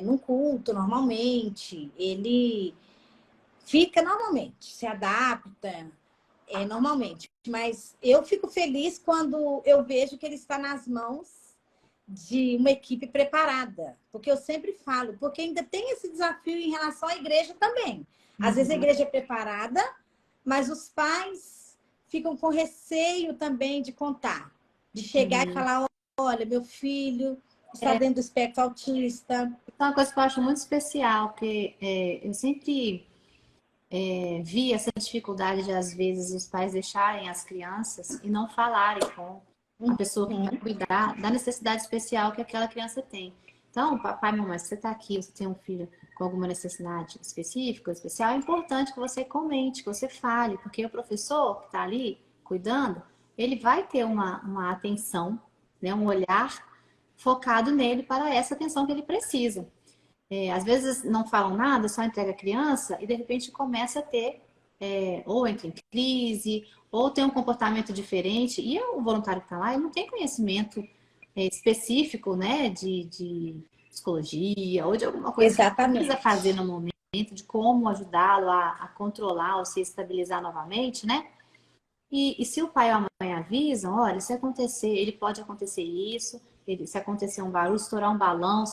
num culto normalmente, ele fica normalmente, se adapta normalmente. Mas eu fico feliz quando eu vejo que ele está nas mãos de uma equipe preparada. Porque eu sempre falo, porque ainda tem esse desafio em relação à igreja também. Às vezes a igreja é preparada, mas os pais ficam com receio também de contar. De chegar e falar, olha, meu filho está dentro do espectro autista. Então, uma coisa que eu acho muito especial, porque eu sempre vi essa dificuldade de, às vezes, os pais deixarem as crianças e não falarem com a pessoa que vai cuidar da necessidade especial que aquela criança tem. Então, papai, mamãe, se você está aqui, você tem um filho com alguma necessidade específica, especial, é importante que você comente, que você fale, porque o professor que está ali cuidando, ele vai ter uma atenção, né, um olhar focado nele para essa atenção que ele precisa. Às vezes não falam nada, só entrega a criança e de repente começa a ter, ou entra em crise, ou tem um comportamento diferente. E o voluntário que está lá, ele não tem conhecimento específico, né, de psicologia ou de alguma coisa que ele precisa fazer no momento, de como ajudá-lo a controlar ou se estabilizar novamente, né? E se o pai ou a mãe avisam, olha, se acontecer, ele pode acontecer isso, se acontecer um barulho, estourar um balão,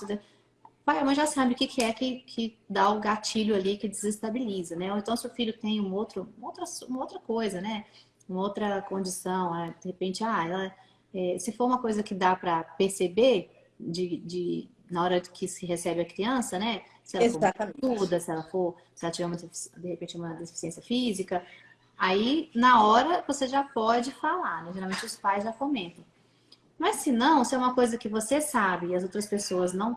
pai, a mãe já sabe o que é que dá o gatilho ali que desestabiliza, né? Ou então se o filho tem uma outra coisa, né? Uma outra condição, de repente, se for uma coisa que dá para perceber na hora que se recebe a criança, né? Se ela for surda, se ela tiver de repente uma deficiência física, aí na hora você já pode falar, né? Geralmente os pais já comentam. Mas se não, se é uma coisa que você sabe e as outras pessoas não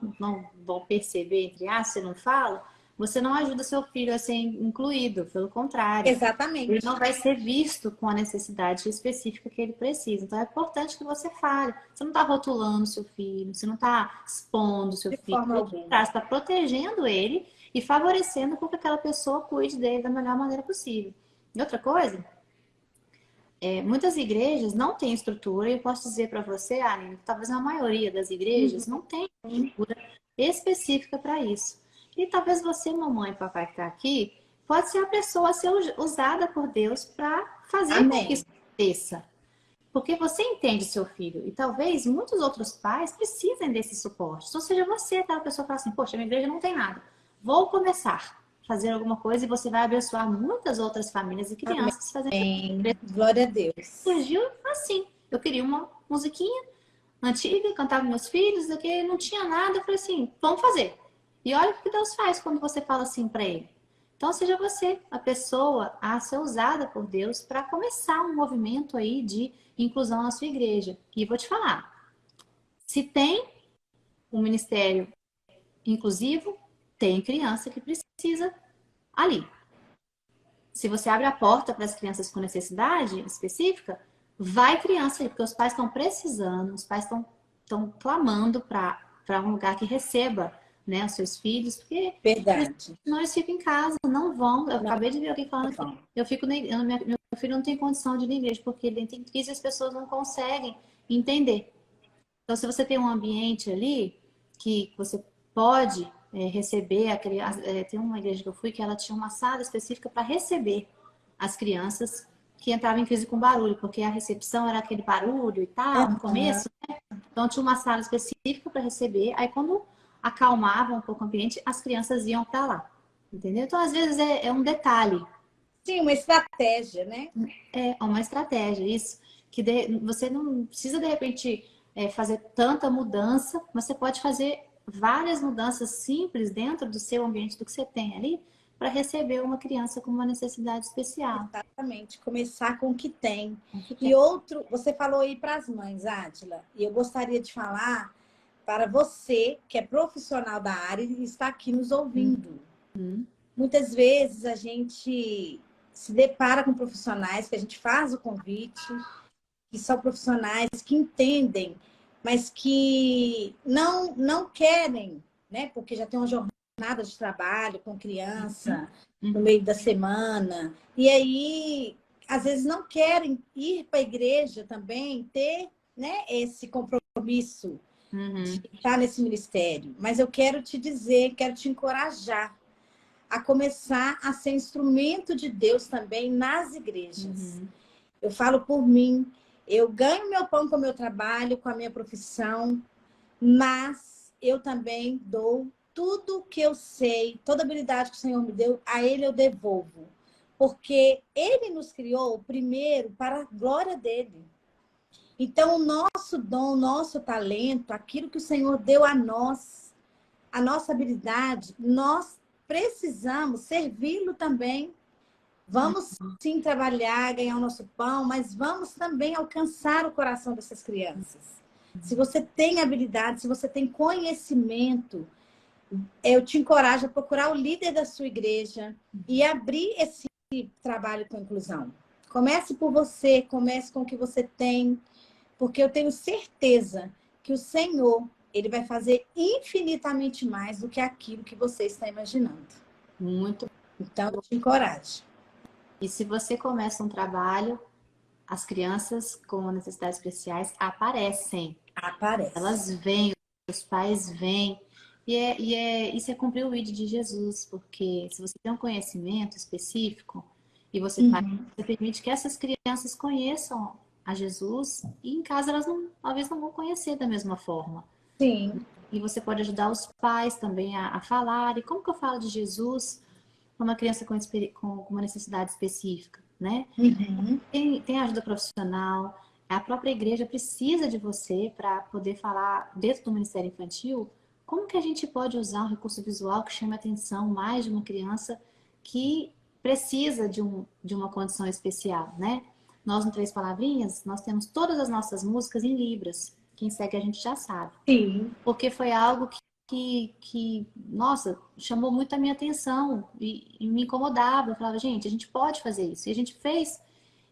vão perceber, entre aspas, você não fala, você não ajuda seu filho a ser incluído, pelo contrário. Exatamente. Ele não vai ser visto com a necessidade específica que ele precisa. Então é importante que você fale. Você não está rotulando seu filho, você não está expondo seu filho. Você está protegendo ele e favorecendo com que aquela pessoa cuide dele da melhor maneira possível. E outra coisa, muitas igrejas não têm estrutura, e eu posso dizer para você, Aline, que talvez a maioria das igrejas não tem estrutura específica para isso. E talvez você, mamãe e papai que está aqui, pode ser a pessoa a ser usada por Deus para fazer com que isso aconteça. Porque você entende seu filho. E talvez muitos outros pais precisem desse suporte. Ou seja, você, aquela pessoa que fala assim, poxa, minha igreja não tem nada. Vou começar a fazer alguma coisa e você vai abençoar muitas outras famílias e crianças fazendo isso. Glória a Deus. Surgiu assim. Eu queria uma musiquinha antiga, cantava meus filhos, daqui não tinha nada. Eu falei assim, vamos fazer. E olha o que Deus faz quando você fala assim para ele. Então, seja você a pessoa a ser usada por Deus para começar um movimento aí de inclusão na sua igreja. E vou te falar, se tem um ministério inclusivo, tem criança que precisa ali. Se você abre a porta para as crianças com necessidade específica, vai criança aí, porque os pais estão precisando, os pais estão clamando para um lugar que receba, né, os seus filhos, porque senão eles ficam em casa, não vão. Eu acabei de ver alguém falando aqui. Meu filho não tem condição de ir na igreja, porque ele tem crise e as pessoas não conseguem entender. Então, se você tem um ambiente ali que você pode receber a criança, tem uma igreja que eu fui que ela tinha uma sala específica para receber as crianças que entravam em crise com barulho, porque a recepção era aquele barulho e tal, no Aham. começo, né? Então tinha uma sala específica para receber, aí quando acalmava um pouco o ambiente, as crianças iam para lá, entendeu? Então, às vezes é um detalhe, Sim, uma estratégia, né? é uma estratégia, isso, que você não precisa, de repente, fazer tanta mudança, mas você pode fazer várias mudanças simples dentro do seu ambiente, do que você tem ali, para receber uma criança com uma necessidade especial. Exatamente, começar com o que tem. O que E tem. outro, você falou aí para as mães, Átila, e eu gostaria de falar para você, que é profissional da área e está aqui nos ouvindo. Uhum. Muitas vezes a gente se depara com profissionais que a gente faz o convite, que são profissionais que entendem, mas que não querem, né? Porque já tem uma jornada de trabalho com criança no Uhum. meio da semana. E aí, às vezes, não querem ir para a igreja também, ter, né, esse compromisso de Uhum. estar nesse ministério. Mas eu quero te dizer, quero te encorajar a começar a ser instrumento de Deus também nas igrejas. Uhum. Eu falo por mim, eu ganho meu pão com o meu trabalho, com a minha profissão, mas eu também dou tudo que eu sei, toda habilidade que o Senhor me deu, a Ele eu devolvo. Porque Ele nos criou primeiro para a glória dele. Então, o nosso dom, o nosso talento, aquilo que o Senhor deu a nós, a nossa habilidade, nós precisamos servi-lo também. Vamos sim trabalhar, ganhar o nosso pão, mas vamos também alcançar o coração dessas crianças. Se você tem habilidade, se você tem conhecimento, eu te encorajo a procurar o líder da sua igreja e abrir esse trabalho com inclusão. Comece por você, comece com o que você tem, porque eu tenho certeza que o Senhor, ele vai fazer infinitamente mais do que aquilo que você está imaginando. Muito. Então, eu te encorajo. E se você começa um trabalho, as crianças com necessidades especiais aparecem. Aparece. Elas vêm, os pais vêm. Isso é cumprir o ID de Jesus, porque se você tem um conhecimento específico e você faz, Uhum. você permite que essas crianças conheçam a Jesus e em casa elas não, talvez não vão conhecer da mesma forma. Sim. E você pode ajudar os pais também a falar. E como que eu falo de Jesus para uma criança com uma necessidade específica, né? Uhum. Tem ajuda profissional, a própria igreja precisa de você para poder falar dentro do Ministério Infantil como que a gente pode usar um recurso visual que chame a atenção mais de uma criança que precisa de uma condição especial, né? Nós, no Três Palavrinhas, nós temos todas as nossas músicas em Libras. Quem segue a gente já sabe. Sim. Porque foi algo nossa, chamou muito a minha atenção e me incomodava. Eu falava, gente, a gente pode fazer isso. E a gente fez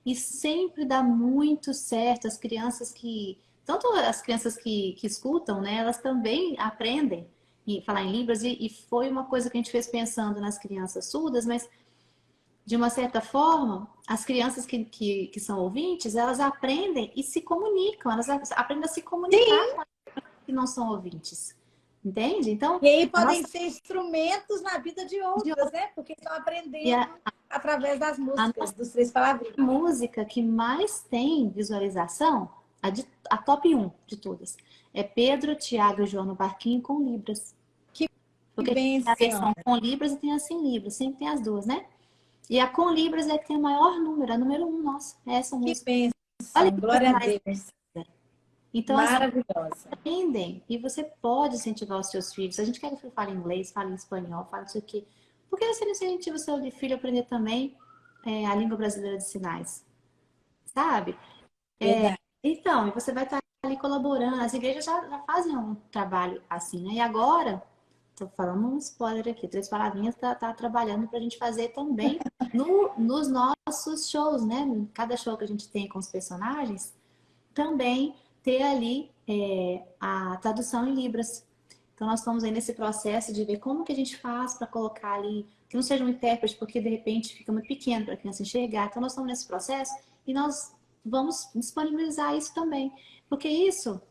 e sempre dá muito certo. Tanto as crianças que escutam, né, elas também aprendem a falar em Libras. E foi uma coisa que a gente fez pensando nas crianças surdas, mas de uma certa forma, as crianças que são ouvintes, elas aprendem e se comunicam, elas aprendem a se comunicar com as que não são ouvintes. Entende? Então, E aí a podem nossa ser instrumentos na vida de outras, né? Porque estão e aprendendo através das a músicas, nossa dos Três Palavrinhas. música que mais tem visualização, a top um de todas, é Pedro, Tiago e João no barquinho com Libras. Que Porque tem a bênção! versão com Libras e tem a sem Libras, sempre tem as duas, né? E a com Libras é que tem o maior número, a número um, nossa, é essa Que música. Olha bênção! que coisa Glória a mais Deus! linda. Então, assim, Maravilhosa! aprendem. E você pode incentivar os seus filhos. A gente quer que o filho fale inglês, fale espanhol, fale não sei o quê. Por que você não incentiva o seu filho a aprender também a língua brasileira de sinais? Sabe? Verdade. Então, e você vai estar ali colaborando. As igrejas já fazem um trabalho assim, né? E agora, estou falando um spoiler aqui, Três Palavrinhas tá trabalhando para a gente fazer também nos nossos shows, né? Cada show que a gente tem com os personagens, também ter ali a tradução em Libras. Então, nós estamos aí nesse processo de ver como que a gente faz para colocar ali, que não seja um intérprete, porque de repente fica muito pequeno para a criança enxergar. Então, nós estamos nesse processo e nós vamos disponibilizar isso também. Porque isso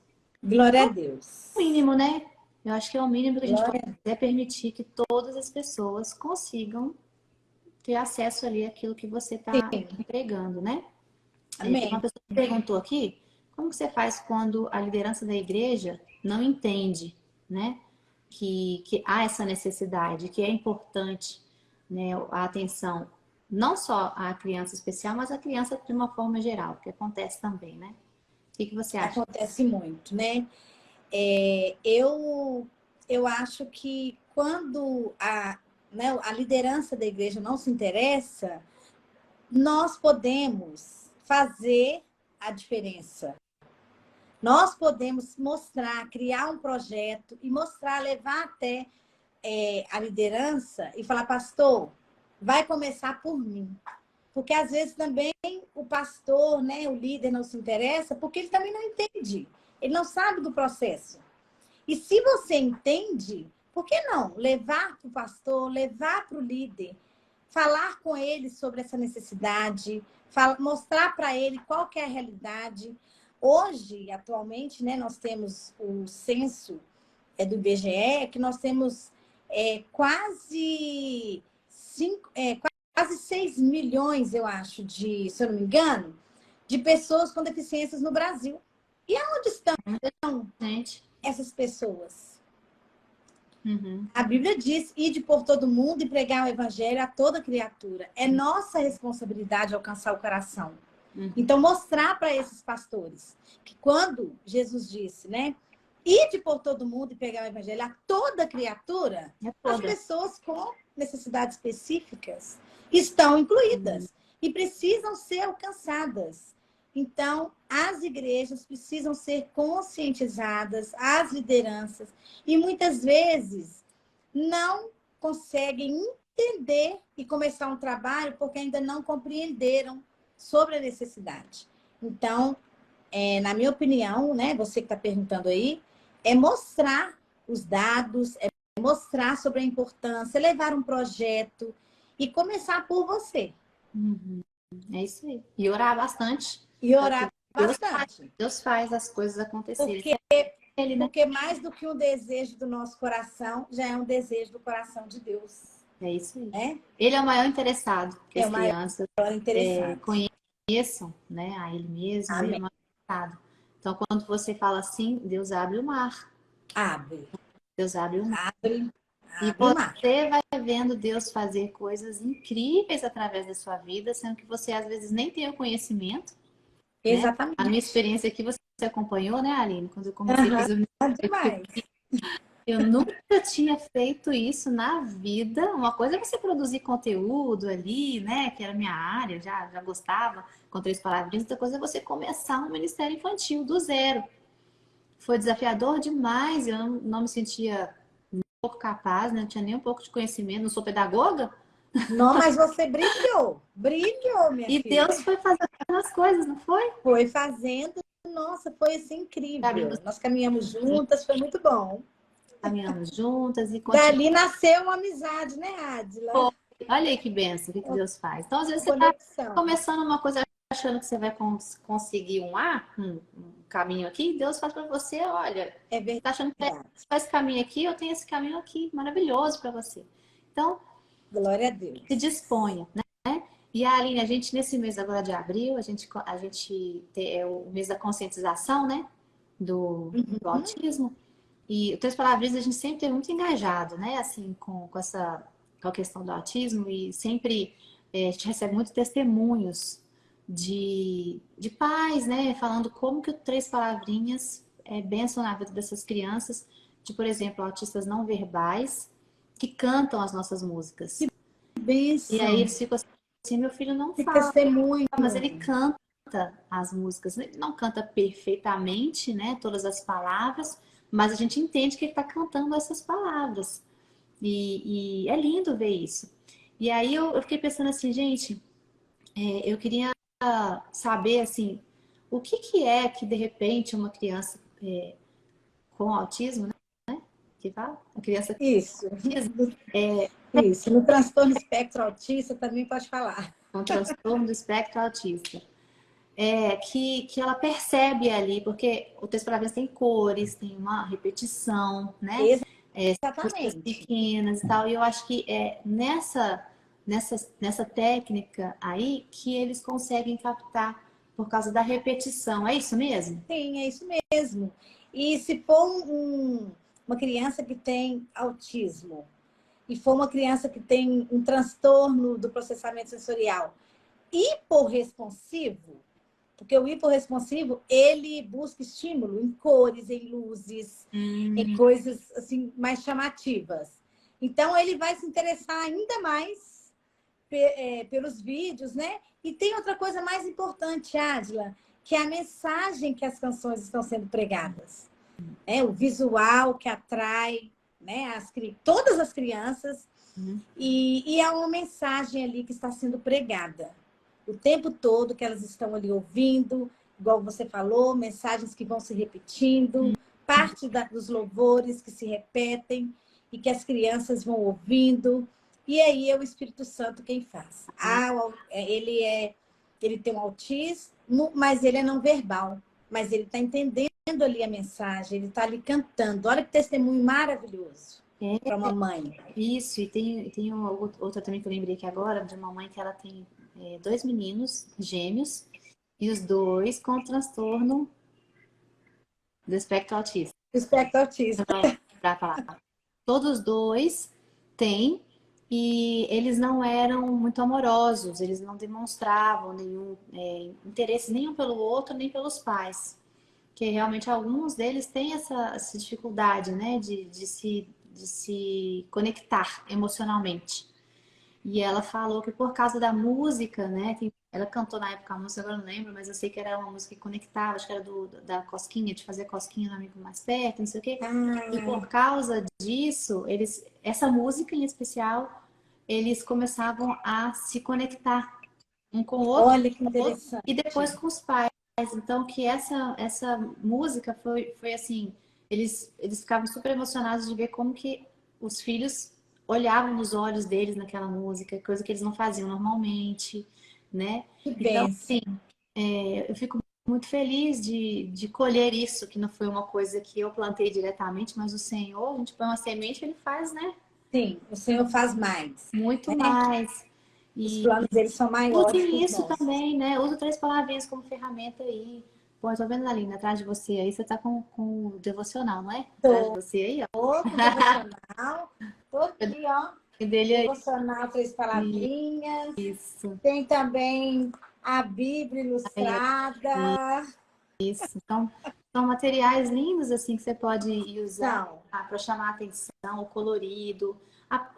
Glória a Deus. O mínimo, né? Eu acho que é o mínimo que a gente pode Glória. fazer é permitir que todas as pessoas consigam ter acesso ali àquilo que você está Sim. entregando, né? Tem uma Amém. pessoa que perguntou aqui, como que você faz quando a liderança da igreja não entende, né? Que há essa necessidade, que é importante, né, a atenção, não só à criança especial, mas à criança de uma forma geral, que acontece também, né? O que você acha? Acontece muito, né? Eu acho que quando né, a liderança da igreja não se interessa, nós podemos fazer a diferença. Nós podemos mostrar, criar um projeto e mostrar, levar até a liderança e falar, pastor, vai começar por mim. Porque às vezes também o pastor, né, o líder não se interessa porque ele também não entende. Ele não sabe do processo. E se você entende, por que não levar para o pastor, levar para o líder, falar com ele sobre essa necessidade, mostrar para ele qual que é a realidade. Hoje, atualmente, né, nós temos o censo do IBGE, que nós temos quase, quase 6 milhões, eu acho, se eu não me engano, de pessoas com deficiências no Brasil. E aonde estão Gente. essas pessoas? Uhum. A Bíblia diz, ide por todo mundo e pregar o evangelho a toda criatura. É nossa responsabilidade alcançar o coração. Uhum. Então, mostrar para esses pastores que quando Jesus disse, né? Ide por todo mundo e pregar o evangelho a toda criatura, as pessoas com necessidades específicas estão incluídas e precisam ser alcançadas. Então, as igrejas precisam ser conscientizadas, as lideranças, e muitas vezes não conseguem entender e começar um trabalho porque ainda não compreenderam sobre a necessidade. Então, na minha opinião, né, você que está perguntando aí, é mostrar os dados, é mostrar sobre a importância, levar um projeto e começar por você. Uhum. É isso aí. E orar bastante. E orar bastante. Deus faz as coisas acontecerem. Porque mais do que um desejo do nosso coração, já é um desejo do coração de Deus. É isso aí. Né? Ele é o maior interessado que as o crianças conheçam, né, a ele mesmo. Amém. Ele é o maior interessado. Então, quando você fala assim, Deus abre o mar. Abre. Deus abre o mar. Abre e você vai vendo Deus fazer coisas incríveis através da sua vida, sendo que você às vezes nem tem o conhecimento. Exatamente. Né? A minha experiência aqui, você acompanhou, né, Aline? Quando eu comecei a fazer eu nunca tinha feito isso na vida. Uma coisa é você produzir conteúdo ali, né? Que era minha área, já gostava, com 3 palavrinhas. Outra coisa é você começar um ministério infantil do zero. Foi desafiador demais, eu não me sentia um pouco capaz, né? Não tinha nem um pouco de conhecimento, não sou pedagoga. Não, mas você brilhou, minha filha. E Deus foi fazendo as coisas, não foi? Foi fazendo, nossa, foi assim incrível. Nós caminhamos juntas, foi muito bom. Caminhamos juntas e dali nasceu uma amizade, né, Adila? Olha aí que benção, o que Deus faz. Então, às vezes você está começando uma coisa achando que você vai conseguir um caminho aqui, Deus faz para você, olha, é verdade. Tá achando que faz esse caminho aqui, eu tenho esse caminho aqui, maravilhoso para você. Então, glória a Deus. Se disponha, né? E a Aline, a gente nesse mês agora de abril, a gente é o mês da conscientização, né? Do autismo. E o 3 Palavrinhas a gente sempre teve muito engajado, né? Assim, com a questão do autismo e sempre a gente recebe muitos testemunhos de pais, né? Falando como que o 3 Palavrinhas é bênção na vida dessas crianças, de, por exemplo, autistas não verbais, que cantam as nossas músicas. Que bênção. E aí eles ficam assim, meu filho não fala, testemunho. Mas ele canta as músicas. Ele não canta perfeitamente, né? Todas as palavras, mas a gente entende que ele está cantando essas palavras. E é lindo ver isso. E aí eu fiquei pensando assim, gente, eu queria saber, assim, o que é que, de repente, uma criança com autismo, né? Que fala? A criança com autismo. Isso, no transtorno espectro autista também pode falar. Com transtorno do espectro autista. que ela percebe ali, porque o texto para tem cores, tem uma repetição, né? Músicas Exatamente. pequenas e tal. E eu acho que é nessa técnica aí que eles conseguem captar por causa da repetição. É isso mesmo? Sim, é isso mesmo. E se for uma criança que tem autismo e for uma criança que tem um transtorno do processamento sensorial hiporresponsivo, porque o hiporresponsivo, ele busca estímulo em cores, em luzes, em coisas assim mais chamativas. Então, ele vai se interessar ainda mais pelos vídeos, né? E tem outra coisa mais importante, Adila, que é a mensagem que as canções estão sendo pregadas. O visual que atrai, né, todas as crianças. E é uma mensagem ali que está sendo pregada o tempo todo, que elas estão ali ouvindo, igual você falou, mensagens que vão se repetindo, parte dos louvores que se repetem e que as crianças vão ouvindo. E aí é o Espírito Santo quem faz. Ele tem um autismo, mas ele é não verbal. Mas ele está entendendo ali a mensagem, ele está ali cantando. Olha que testemunho maravilhoso para uma mãe. Isso, e tem outra também que eu lembrei aqui agora, de uma mãe que ela tem 2 meninos gêmeos, e os dois com transtorno do espectro autista. Espectro autista. Pra falar. Todos dois têm, e eles não eram muito amorosos, eles não demonstravam nenhum interesse nenhum pelo outro, nem pelos pais. Que realmente alguns deles têm essa dificuldade, né, de se conectar emocionalmente. E ela falou que por causa da música, né? Ela cantou na época a música, agora eu não lembro, mas eu sei que era uma música que conectava, acho que era da cosquinha, de fazer cosquinha no amigo mais perto, não sei o quê. E por causa disso, essa música em especial, eles começavam a se conectar um com o outro, Olha que interessante. e depois com os pais. Então, que essa música foi assim, eles ficavam super emocionados de ver como que os filhos olhavam nos olhos deles naquela música, coisa que eles não faziam normalmente, né? Que Então, benção. eu fico muito feliz de colher isso, que não foi uma coisa que eu plantei diretamente, mas o Senhor, a gente põe uma semente, ele faz, né? Sim, o Senhor faz mais. Muito Né? mais. Os E planos deles são maiores que usem os isso nossos. também, né? Usa 3 palavrinhas como ferramenta aí. Pô, eu tô vendo ali atrás de você aí, você tá com o devocional, não é? Atrás de você aí, ó. Tô com devocional. Tô aqui, ó. E dele aí. Devocional, 3 palavrinhas. Isso, Tem também a Bíblia aí, ó. ilustrada. Isso. Então, são materiais lindos assim que você pode ir usar São. para chamar a atenção, o colorido.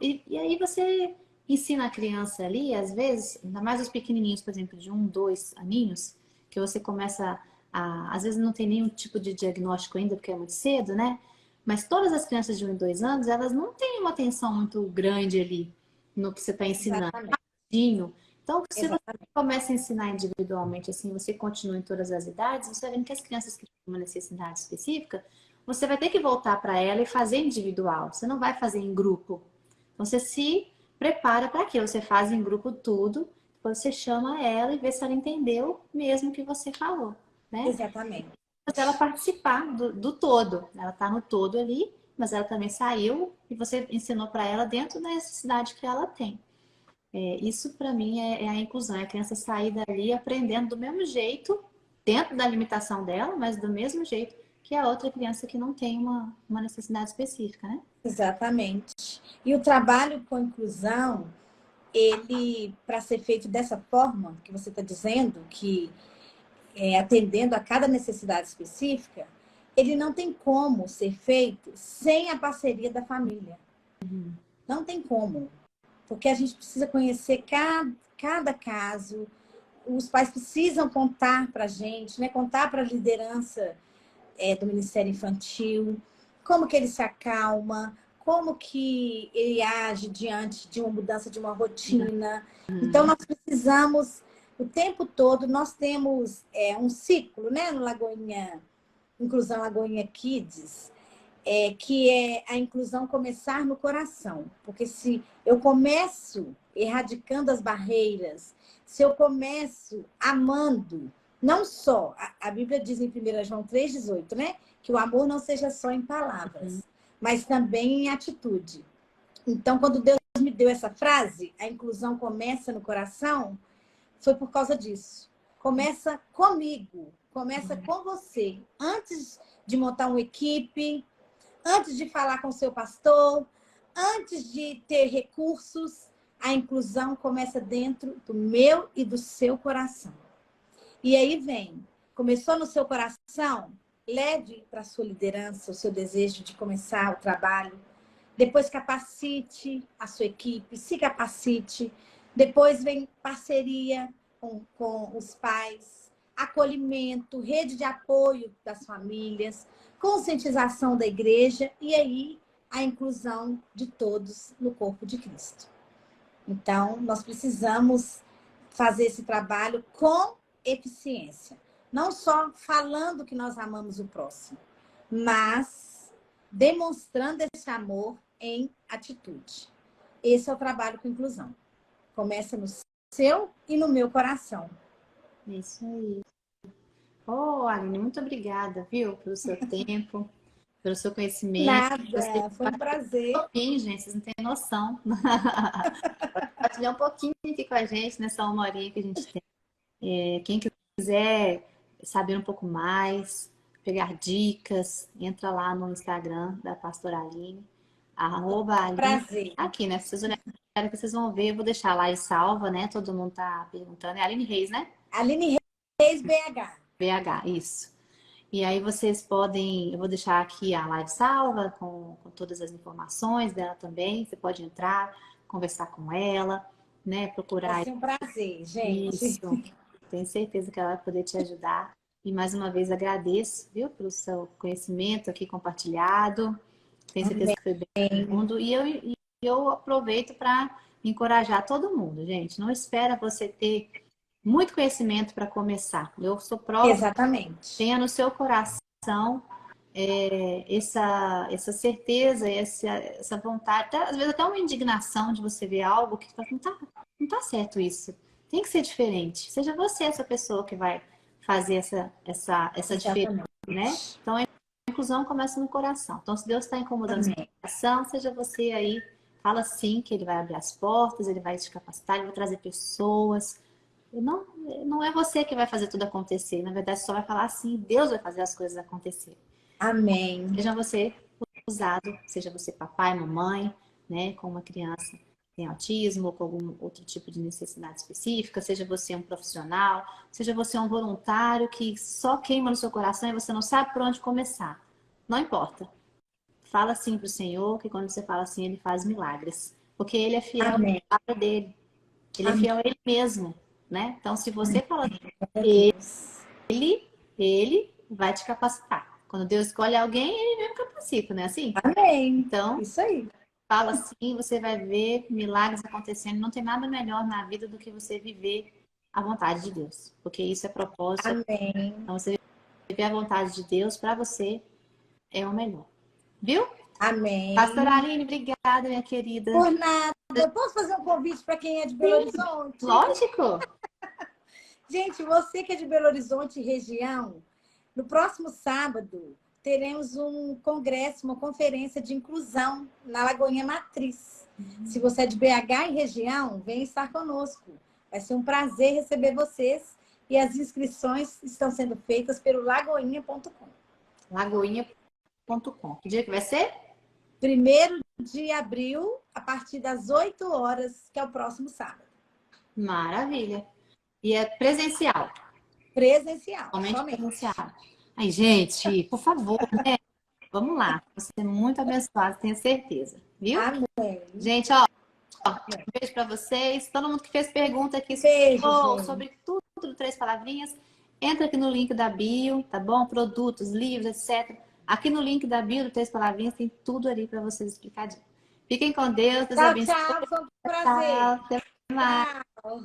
E aí você ensina a criança ali, às vezes, ainda mais os pequenininhos, por exemplo, de 1, 2 aninhos, que você começa às vezes não tem nenhum tipo de diagnóstico ainda, porque é muito cedo, né? Mas todas as crianças de 1 e 2 anos, elas não têm uma atenção muito grande ali no que você está ensinando. Exatamente. Então, se você Exatamente. começa a ensinar individualmente, assim, você continua em todas as idades, você vai vendo que as crianças que têm uma necessidade específica, você vai ter que voltar para ela e fazer individual. Você não vai fazer em grupo. Então, você se prepara para aquilo. Você faz em grupo tudo, depois você chama ela e vê se ela entendeu mesmo o que você falou, né? Exatamente. Fazer ela participar do todo. Ela está no todo ali, mas ela também saiu e você ensinou para ela dentro da necessidade que ela tem. Isso para mim é a inclusão, é a criança sair dali aprendendo do mesmo jeito, dentro da limitação dela, mas do mesmo jeito que a outra criança que não tem uma necessidade específica, né? Exatamente. E o trabalho com inclusão, ele, para ser feito dessa forma que você está dizendo, que atendendo a cada necessidade específica, ele não tem como ser feito sem a parceria da família. Não tem como. Porque a gente precisa conhecer cada caso, os pais precisam contar para a gente, né? Contar para a liderança do Ministério Infantil, como que ele se acalma, como que ele age diante de uma mudança de uma rotina. Então, nós precisamos, o tempo todo, nós temos um ciclo, né? No Lagoinha, Inclusão Lagoinha Kids, que é a inclusão começar no coração. Porque se eu começo erradicando as barreiras, se eu começo amando, Não só, a Bíblia diz em 1 João 3,18, né? Que o amor não seja só em palavras, mas também em atitude. Então, quando Deus me deu essa frase, a inclusão começa no coração, foi por causa disso. Começa comigo, começa com você. Antes de montar uma equipe, antes de falar com o seu pastor, antes de ter recursos, a inclusão começa dentro do meu e do seu coração. E aí vem, começou no seu coração, leve para a sua liderança o seu desejo de começar o trabalho. Depois capacite a sua equipe, se capacite. Depois vem parceria com os pais, acolhimento, rede de apoio das famílias, conscientização da igreja e aí a inclusão de todos no corpo de Cristo. Então, nós precisamos fazer esse trabalho com eficiência. Não só falando que nós amamos o próximo, mas demonstrando esse amor em atitude. Esse é o trabalho com inclusão. Começa no seu e no meu coração. Isso aí. Oh, Aline, muito obrigada, viu, pelo seu tempo, pelo seu conhecimento. Nada, foi um prazer. Gente, vocês não têm noção. Compartilhar um pouquinho aqui com a gente nessa 1 horinha que a gente tem. Quem quiser saber um pouco mais, pegar dicas, entra lá no Instagram da Pastora Aline, @Aline. Prazer. Aqui, né? Se vocês olharem que vocês vão ver, eu vou deixar lá e salva, né? Todo mundo tá perguntando. É Aline Reis, né? Aline Reis, BH. BH, isso. E aí vocês podem, eu vou deixar aqui a live salva com todas as informações dela também. Você pode entrar, conversar com ela, né? Procurar. Vai ser um prazer, gente. Isso. Tenho certeza que ela vai poder te ajudar. E mais uma vez agradeço, viu, pelo seu conhecimento aqui compartilhado. Tenho certeza que foi bem profundo. E eu aproveito para encorajar todo mundo, gente. Não espera você ter muito conhecimento para começar. Eu sou prova. Exatamente. Tenha no seu coração essa certeza, essa vontade, às vezes até uma indignação de você ver algo que não tá certo isso. Tem que ser diferente. Seja você essa pessoa que vai fazer essa diferença, né? Então, a inclusão começa no coração. Então, se Deus está incomodando o seu coração, seja você aí, fala sim que Ele vai abrir as portas, Ele vai te capacitar, Ele vai trazer pessoas. Não é você que vai fazer tudo acontecer. Na verdade, só vai falar assim, Deus vai fazer as coisas acontecer. Amém. Seja você usado, seja você papai, mamãe, né, com uma criança que tem autismo ou com algum outro tipo de necessidade específica, seja você um profissional, seja você um voluntário que só queima no seu coração e você não sabe por onde começar. Não importa. Fala sim para o Senhor, que quando você fala assim, Ele faz milagres. Porque Ele é fiel à palavra dele. Ele é fiel a Ele mesmo. Né? Então, se você fala ele vai te capacitar. Quando Deus escolhe alguém, Ele mesmo capacita, não é assim? Amém. Então, isso aí. Fala assim, você vai ver milagres acontecendo. Não tem nada melhor na vida do que você viver a vontade de Deus. Porque isso é propósito. Amém. Então, você viver a vontade de Deus para você é o melhor. Viu? Amém. Pastora Aline, obrigada, minha querida. Por nada. Eu posso fazer um convite para quem é de Belo Horizonte? Lógico. Gente, você que é de Belo Horizonte região, no próximo sábado teremos um congresso, uma conferência de inclusão na Lagoinha Matriz. Se você é de BH e região, vem estar conosco. Vai ser um prazer receber vocês e as inscrições estão sendo feitas pelo lagoinha.com. Lagoinha.com. Que dia que vai ser? 1º de abril, a partir das 8 horas, que é o próximo sábado. Maravilha. E é presencial? Presencial. Somente presencial. Ai, gente, por favor, né? Vamos lá. Você é muito abençoado, tenho certeza. Viu? Amém. Gente, ó, um beijo pra vocês. Todo mundo que fez pergunta aqui sobre tudo do 3 Palavrinhas, entra aqui no link da bio, tá bom? Produtos, livros, etc. Aqui no link da bio do 3 Palavrinhas tem tudo ali pra vocês explicadinho. Fiquem com Deus. Deus abençoe. Tchau, foi um prazer. Tchau, até mais. Tchau.